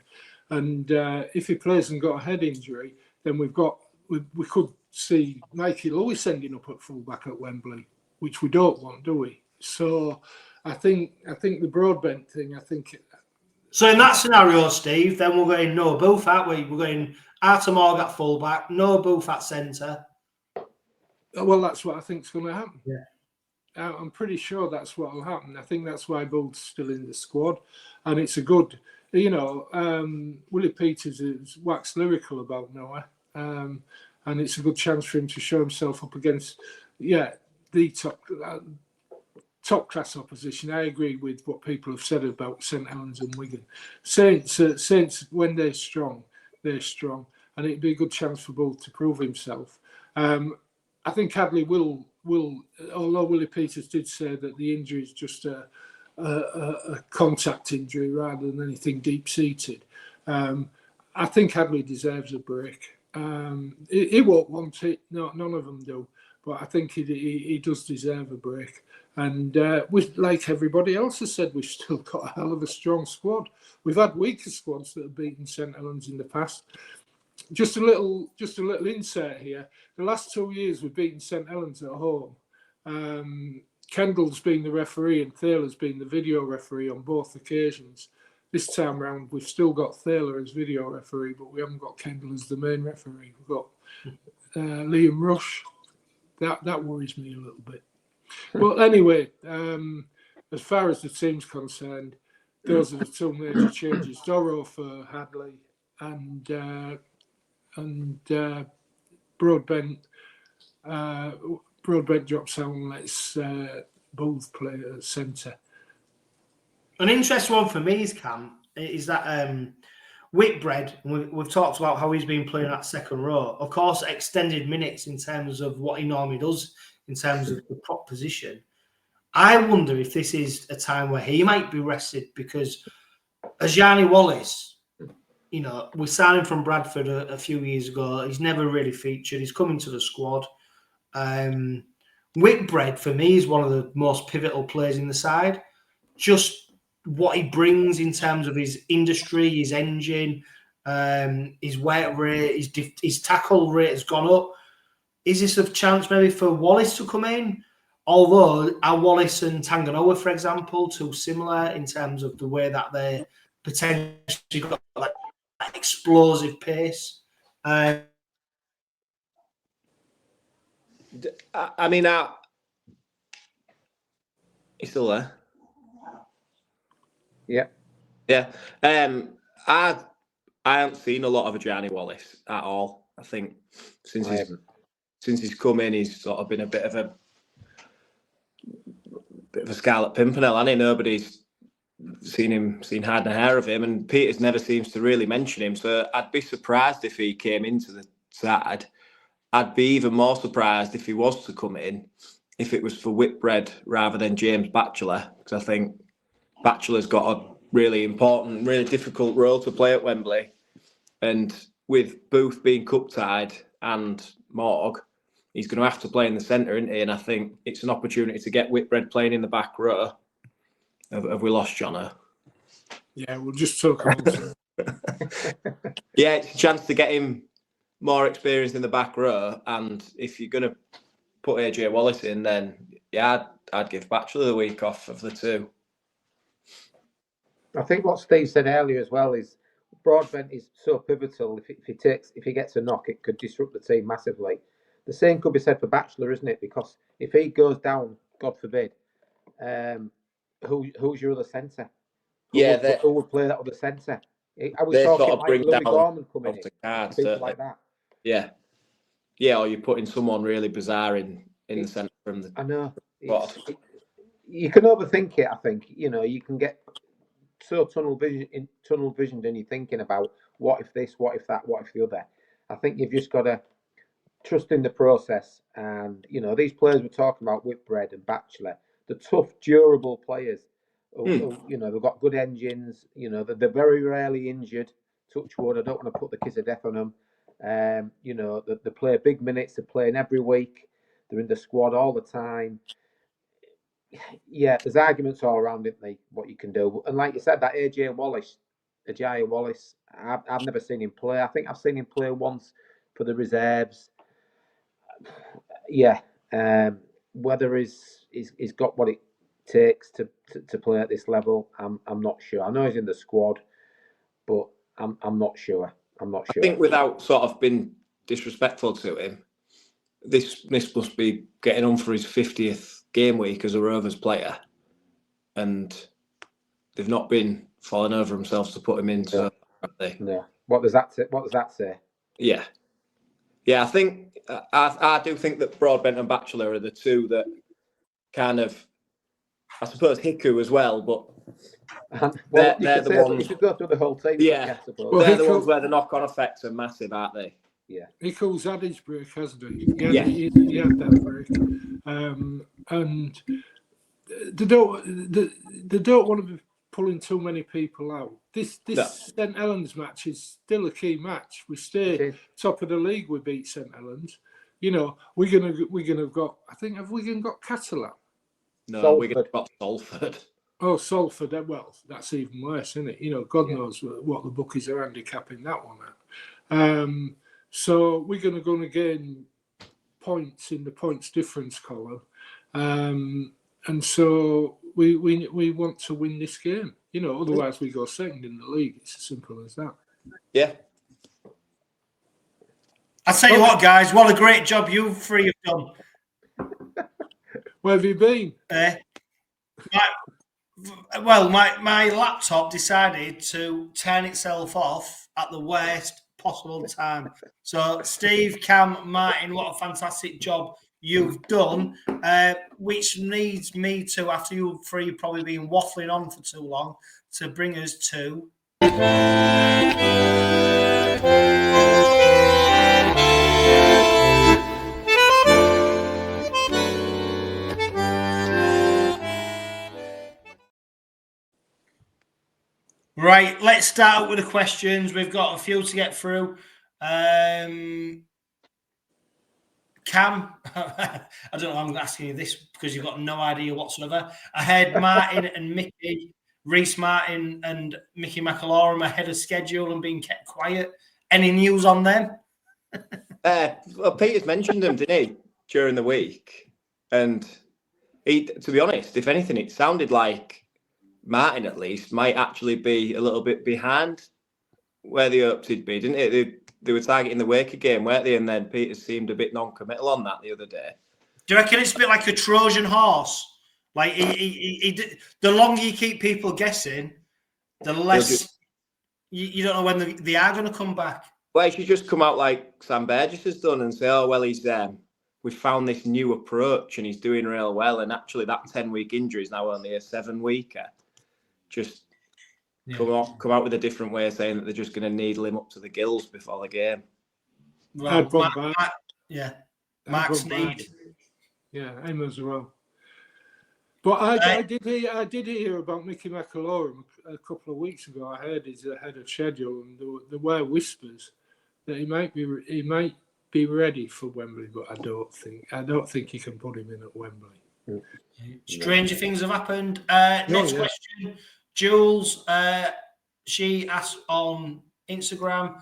And if he plays and got a head injury, then we could see Mikey Lewis ending up at fullback at Wembley, which we don't want, do we? So I think the Broadbent thing, So in that scenario, Steve, then we're going no Booth, aren't we? We're going Arthur Morg at fullback, no Booth at centre. Well, that's what I think is going to happen. Yeah. I'm pretty sure that's what will happen. I think that's why Booth's still in the squad. And it's a good, you know, Willie Peters is waxed lyrical about Noah. And it's a good chance for him to show himself up against, the top class opposition. I agree with what people have said about St Helens and Wigan. Saints, when they're strong, and it'd be a good chance for Booth to prove himself. I think Hadley will, although Willie Peters did say that the injury is just a contact injury rather than anything deep-seated. I think Hadley deserves a break. He won't want it. No, none of them do. But I think he does deserve a break. And like everybody else has said, we've still got a hell of a strong squad. We've had weaker squads that have beaten St Helens in the past. Just a little insert here. The last 2 years we've beaten St Helens at home. Kendall's been the referee and Thaler's been the video referee on both occasions. This time round, we've still got Thaler as video referee, but we haven't got Kendall as the main referee. We've got Liam Rush. That worries me a little bit. Well, anyway, as far as the team's concerned, those are the two major changes. Doro for Hadley and Broadbent. Broadbent drops out and lets Booth play at centre. An interesting one for me is Cam, is that Whitbread, we've talked about how he's been playing that second row. Of course, extended minutes in terms of what he normally does in terms of the prop position. I wonder if this is a time where he might be rested because Ajani Wallace, you know, we signed him from Bradford a few years ago. He's never really featured. He's coming to the squad. Whitbread, for me, is one of the most pivotal players in the side. Just what he brings in terms of his industry, his engine, his weight rate, his tackle rate has gone up. Is this a chance maybe for Wallace to come in? Although are Wallace and Tanganoa, for example, too similar in terms of the way that they potentially got like explosive pace. I mean, he's still there. Yeah. I haven't seen a lot of Ajani Wallace at all. I think since he's come in, he's sort of been a bit of a Scarlet Pimpernel, hasn't he? Nobody's seen hide nor hair of him, and Peters never seems to really mention him. So I'd be surprised if he came into the side. I'd be even more surprised if he was to come in, if it was for Whitbread rather than James Batchelor, because I think Batchelor's got a really important, really difficult role to play at Wembley. And with Booth being cup-tied and Morg, he's going to have to play in the centre, isn't he? And I think it's an opportunity to get Whitbread playing in the back row. Have we lost Johno? Yeah, we'll just talk about it. Yeah, it's a chance to get him more experience in the back row. And if you're going to put AJ Wallace in, then yeah, I'd give Batchelor the week off of the two. I think what Steve said earlier as well is Broadbent is so pivotal. If he gets a knock, it could disrupt the team massively. The same could be said for Batchelor, isn't it? Because if he goes down, God forbid, who's your other centre? Who would play that other centre? I was talking sort of like bring Louis down Gorman coming off in, the cards, people like that. Yeah, or you're putting someone really bizarre in the centre from the. I know. Squad. You can overthink it. I think you can get so tunnel visioned, and you're thinking about what if this, what if that, what if the other. I think you've just got to trust in the process. And these players we're talking about, Whitbread and Batchelor, the tough, durable players. They've got good engines. They're very rarely injured. Touch wood. I don't want to put the kiss of death on them. They play big minutes. They're playing every week. They're in the squad all the time. Yeah, there's arguments all around it, what you can do. And like you said, that A'Jai Wallace, I've never seen him play. I think I've seen him play once for the reserves. Yeah, whether he's got what it takes to play at this level, I'm not sure. I know he's in the squad, but I'm not sure. I think without sort of being disrespectful to him, this must be getting on for his 50th game week as a Rovers player, and they've not been falling over themselves to put him in. So, no. What does that say? Yeah. I think I do think that Broadbent and Batchelor are the two that kind of, I suppose 𝗂𝗂𝗃 as well, but they're the ones. You could go through the whole team. Yeah, they're the ones where the knock-on effects are massive, aren't they? Yeah. 𝗂𝗂𝗄's had his break, hasn't he? He had that break, and they don't want to be pulling too many people out. This St Helens match is still a key match. We stay top of the league. We beat St Helens. We're gonna have got. I think have Wigan got Catalan? No, Wigan have got Salford. Oh, Salford. Well, that's even worse, isn't it? God knows what the bookies are handicapping that one at. So we're going to gain points in the points difference column, and so we want to win this game. Otherwise we go second in the league. It's as simple as that. Yeah. I tell you what, guys, what a great job you three have done. Where have you been? My laptop decided to turn itself off at the worst possible time. So, Steve, Cam, Martin, what a fantastic job you've done, which needs me to, after you three probably been waffling on for too long, to bring us to... Right, let's start with the questions. We've got a few to get through. Cam, I don't know, I'm asking you this because you've got no idea whatsoever. I heard Martin and Mickey, Reece Martin and Mickey McAlorum ahead of schedule and being kept quiet. Any news on them? Well, Peter's mentioned them, didn't he, during the week? And to be honest, if anything, it sounded like Martin, at least, might actually be a little bit behind where they hoped he'd be, didn't it? They were targeting the Waker game, weren't they? And then Peter seemed a bit non-committal on that the other day. Do you reckon it's a bit like a Trojan horse? Like, the longer you keep people guessing, the less you don't know when they are going to come back. Well, he should just come out like Sam Burgess has done and say, oh, well, we found this new approach and he's doing real well. And actually that 10-week injury is now only a 7-weeker. Just come out with a different way of saying that they're just going to needle him up to the gills before the game. Well, Max need. Yeah, him as well. But I did hear about Mickey McAlorum a couple of weeks ago. I heard he's ahead of schedule, and there were whispers that he might be ready for Wembley, but I don't think you can put him in at Wembley. Stranger things have happened. Next question. Jules, she asked on Instagram,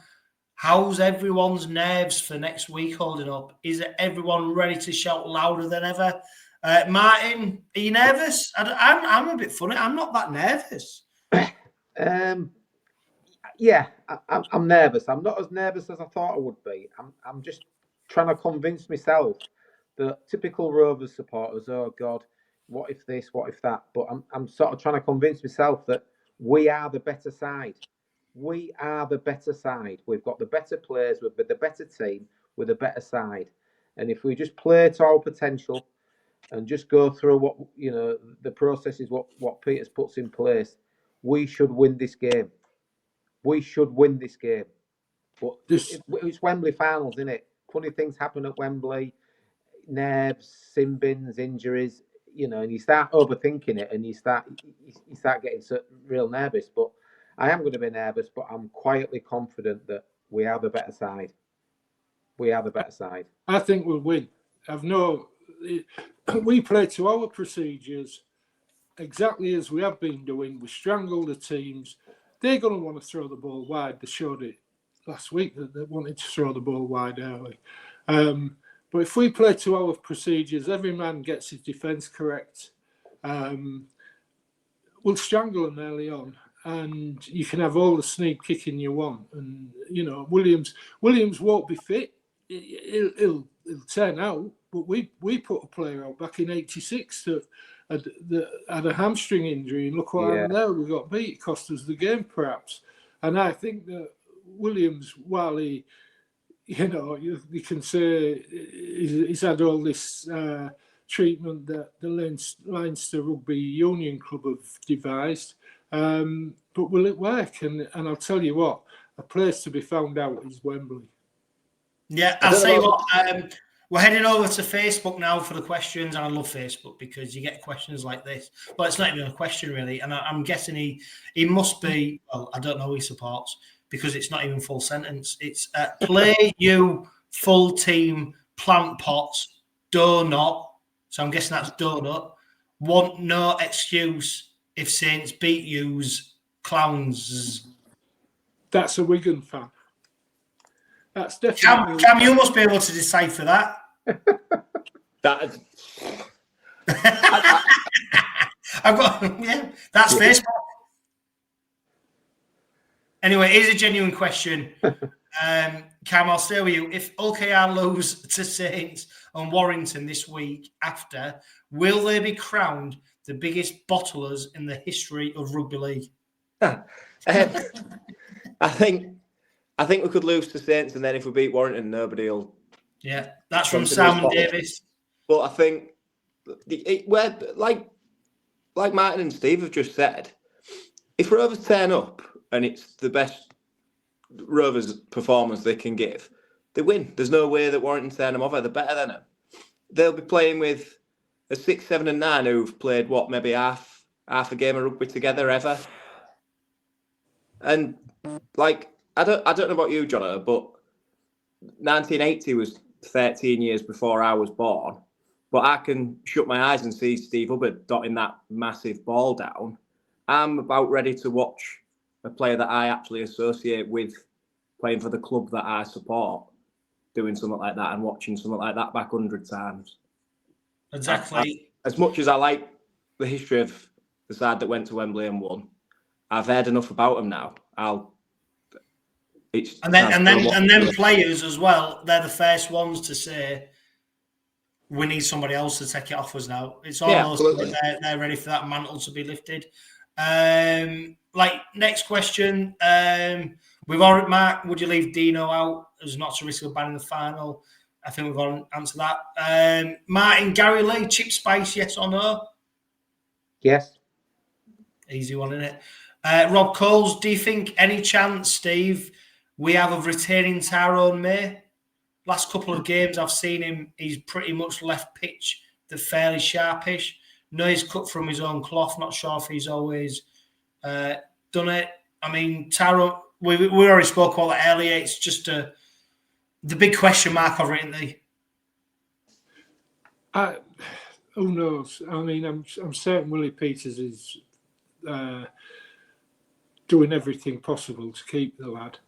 how's everyone's nerves for next week holding up? Is everyone ready to shout louder than ever? Martin, are you nervous? I'm a bit funny. I'm not that nervous. Yeah, I'm nervous. I'm not as nervous as I thought I would be. I'm just trying to convince myself that typical Rovers supporters, oh God, what if this, what if that? But I'm sort of trying to convince myself that we are the better side. We are the better side. We've got the better players, we've got the better team, we're the better side. And if we just play to our potential and just go through what, you know, the process is what Peters puts in place, we should win this game. We should win this game. But it's Wembley finals, isn't it? Funny things happen at Wembley. Nerves, sin bins, injuries, you know, and you start overthinking it and you start getting real nervous. But I am going to be nervous, but I'm quietly confident that we are the better side. We are the better side. I think we'll win. We play to our procedures exactly as we have been doing. We strangle the teams. They're going to want to throw the ball wide. They showed it last week that they wanted to throw the ball wide early. But if we play to our procedures, every man gets his defence correct, we'll strangle them early on. And you can have all the sneak kicking you want. And, you know, Williams won't be fit. He'll turn out. But we put a player out back in '86 that had a hamstring injury. And look what happened there. We got beat. It cost us the game, perhaps. And I think that Williams, while he, you know, you can say he's had all this treatment that the Leinster Rugby Union Club have devised. But will it work? And I'll tell you what, a place to be found out is Wembley. Yeah, I'll say what. We're heading over to Facebook now for the questions, and I love Facebook because you get questions like this. Well, it's not even a question really, and I'm guessing he must be. Well, I don't know who he supports because it's not even full sentence. It's play you full team plant pots donut. So I'm guessing that's donut. Want no excuse if Saints beat yous clowns. That's a Wigan fan. That's definitely Cam, you must be able to decipher that. I've got that's Facebook. Anyway, here's a genuine question. Cam, I'll stay with you. If OKR lose to Saints and Warrington this week after, will they be crowned the biggest bottlers in the history of rugby league? I think we could lose to Saints, and then if we beat Warrington, nobody will. Yeah, that's from Sam Davis. But I think, like Martin and Steve have just said, if Rovers turn up and it's the best Rovers performance they can give, they win. There's no way that Warrington turn them over. They're better than them. They'll be playing with a 6, 7, and 9 who've played maybe half a game of rugby together ever. And like, I don't know about you, Johno, but 1980 was 13 years before I was born. But I can shut my eyes and see Steve Hubbard dotting that massive ball down. I'm about ready to watch a player that I actually associate with playing for the club that I support doing something like that and watching something like that back 100 times. Exactly. As much as I like the history of the side that went to Wembley and won, I've heard enough about them now. And then players as well, they're the first ones to say, we need somebody else to take it off us now. It's almost like they're ready for that mantle to be lifted. Next question. We've already, Mark, would you leave Dino out as not to risk a ban in the final? I think we've got to answer that. Martin, Gary Lee, chip spice, yes or no? Yes. Easy one, isn't it? Rob Coles, do you think any chance, Steve, we have of retaining Tyrone May? Last couple of games I've seen him, he's pretty much left pitch. They're fairly sharpish. No, he's cut from his own cloth. Not sure if he's always done it. I mean, Tyrone, we already spoke about that earlier. It's just the big question mark over it, isn't he? Who knows? I mean, I'm certain Willie Peters is doing everything possible to keep the lad.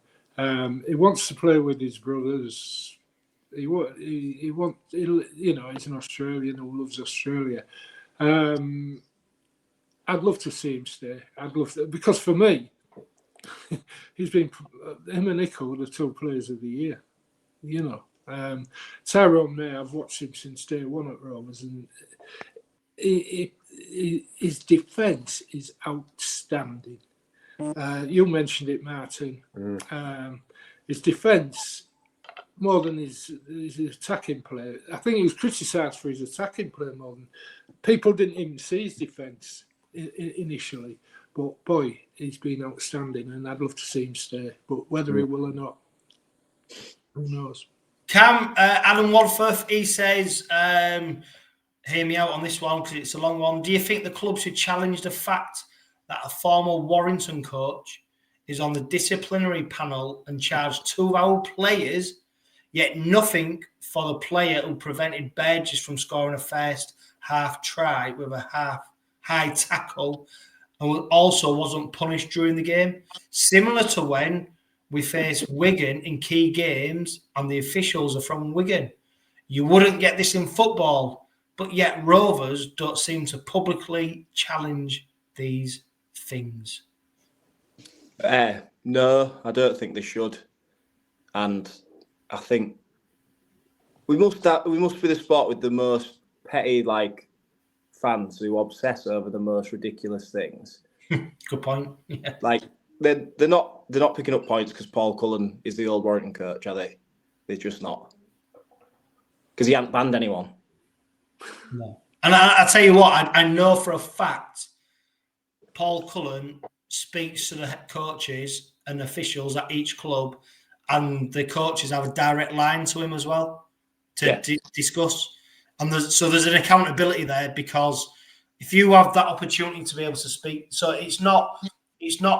He wants to play with his brothers. He's an Australian who loves Australia. I'd love to see him stay. I'd love to, because for me, he's been him and Nicol, the 2 players of the year. You know, Tyrone May, I've watched him since day one at Rovers, and his defence is outstanding. You mentioned it, Martin. His defence, more than his attacking play. I think he was criticised for his attacking play more than people didn't even see his defence initially. But boy, he's been outstanding, and I'd love to see him stay. But whether he will or not, who knows? Cam, Adam Wadforth, he says, hear me out on this one because it's a long one. Do you think the club should challenge the fact that a former Warrington coach is on the disciplinary panel and charged 2 of our players, yet nothing for the player who prevented Burgess from scoring a first half try with a high tackle, and also wasn't punished during the game? Similar to when we face Wigan in key games and the officials are from Wigan. You wouldn't get this in football, but yet Rovers don't seem to publicly challenge these things. No, I don't think they should. And I think we must be the sport with the most petty fans who obsess over the most ridiculous things. Good point. Yeah. They're not picking up points because Paul Cullen is the old Warrington coach, are they? They're just not. Because he hasn't banned anyone. No. And I tell you what, I know for a fact Paul Cullen speaks to the coaches and officials at each club, and the coaches have a direct line to him as well to discuss. And there's an accountability there, because if you have that opportunity to be able to speak, so it's not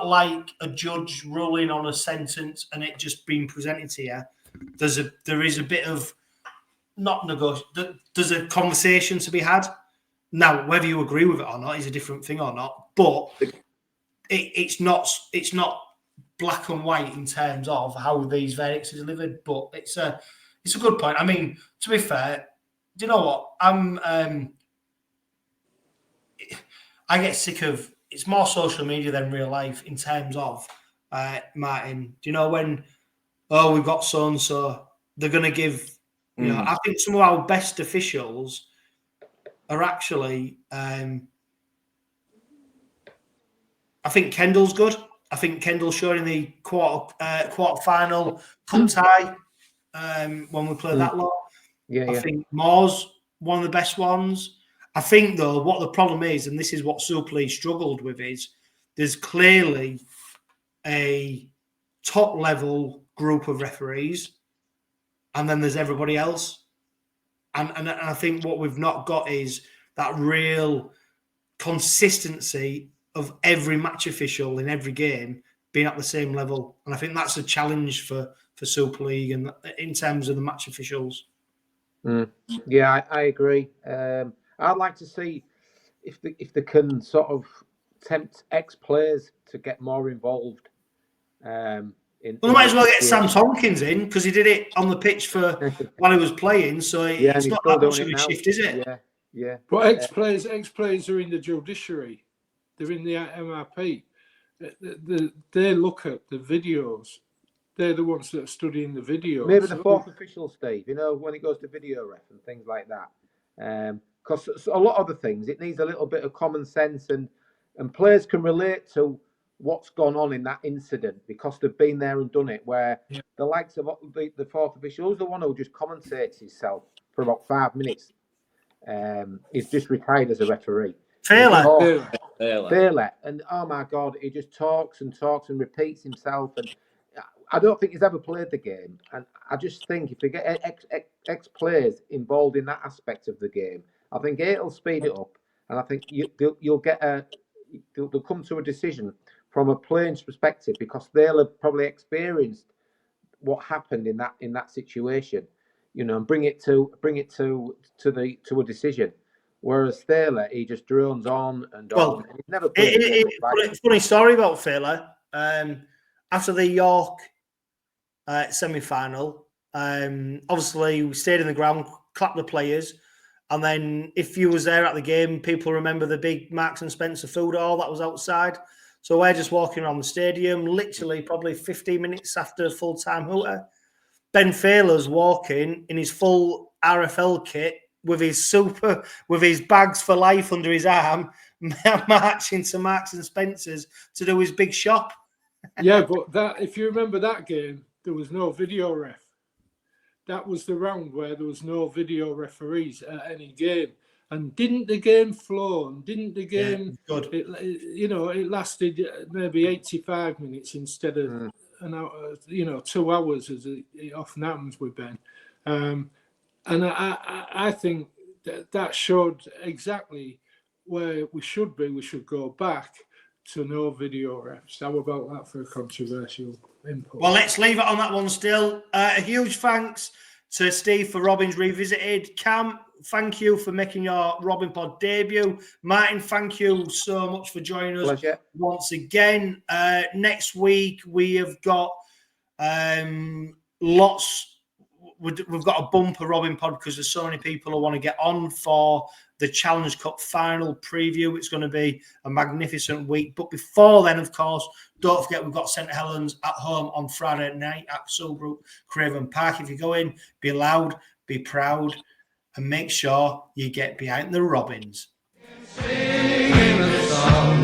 like a judge ruling on a sentence and it just being presented to you. There is a bit of not negotiation. There's a conversation to be had. Now, whether you agree with it or not is a different thing or not. But it's not black and white in terms of how these verdicts are delivered. But it's a good point. I mean, to be fair, do you know what? I get sick of. It's more social media than real life in terms of Martin. Do you know when? Oh, we've got so and so. They're going to give. You know, I think some of our best officials are actually. I think Kendall's good. I think Kendall showed in the quarter final cup tie when we played that lot. I think Moore's one of the best ones. I think, though, what the problem is, and this is what Super League struggled with, is there's clearly a top-level group of referees, and then there's everybody else. And I think what we've not got is that real consistency of every match official in every game being at the same level. And I think that's a challenge for Super League and in terms of the match officials. Yeah, I agree. I'd like to see if they can sort of tempt ex-players to get more involved. Well, we might as well get Sam Tompkins in, because he did it on the pitch for while he was playing. So it's not that much of a shift, is it? Yeah. But ex-players are in the judiciary. They're in the MRP. They look at the videos. They're the ones that are studying the videos. Maybe the fourth official, Steve, when it goes to video ref and things like that. Because a lot of the things, it needs a little bit of common sense, and players can relate to what's gone on in that incident because they've been there and done it, where the likes of the fourth official, who's the one who just commentates himself for about 5 minutes, is just retired as a referee. Fairley. And oh my God, he just talks and repeats himself, and I don't think he's ever played the game. And I just think if you get ex-players involved in that aspect of the game, I think it'll speed it up, and I think you'll come to a decision from a player's perspective, because they'll have probably experienced what happened in that situation, and bring it to a decision. Whereas Thaler, he just drones on and on. And he's never played funny story about Thaler. After the York semi-final, obviously we stayed in the ground, clapped the players, and then if you was there at the game, people remember the big Marks and Spencer food hall that was outside. So we're just walking around the stadium, literally probably 15 minutes after full-time hooter. Ben Failer's walking in his full RFL kit with his bags for life under his arm, marching to Marks and Spencer's to do his big shop. Yeah, but if you remember that game, there was no video ref. That was the round where there was no video referees at any game. And didn't the game flow? And didn't the game? Good. It lasted maybe 85 minutes instead of an hour, 2 hours, as it often happens with Ben. And I think that showed exactly where we should be. We should go back to no video refs. How about that for a controversial input? Well, let's leave it on that one still. A huge thanks to Steve for Robins Revisited. Cam, thank you for making your Robin Pod debut. Martin, thank you so much for joining us. Pleasure. Once again. Next week, we have got lots. We've got a bumper Robin Pod because there's so many people who want to get on for the Challenge Cup final preview. It's going to be a magnificent week. But before then, of course, don't forget we've got St Helens at home on Friday night at Sewell Group Craven Park. If you go in, be loud, be proud, and make sure you get behind the Robins. Singing a song.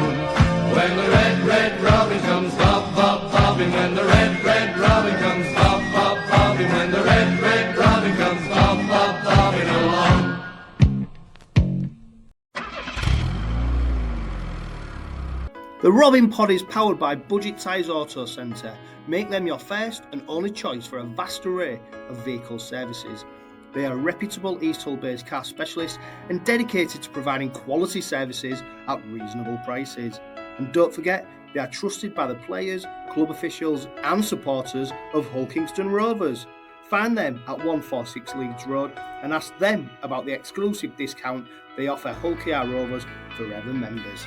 When the red, red robin comes bob, bob, bobbing. When the red, red robin comes bob, bob, bobbing. When the red, red robin comes bob, bob, bobbing along. The Robin Pod is powered by Budget Tyres Auto Centre. Make them your first and only choice for a vast array of vehicle services. They are a reputable East Hull-based car specialist and dedicated to providing quality services at reasonable prices. And don't forget, they are trusted by the players, club officials and supporters of Hull Kingston Rovers. Find them at 146 Leeds Road and ask them about the exclusive discount they offer Hull KR Rovers Forever members.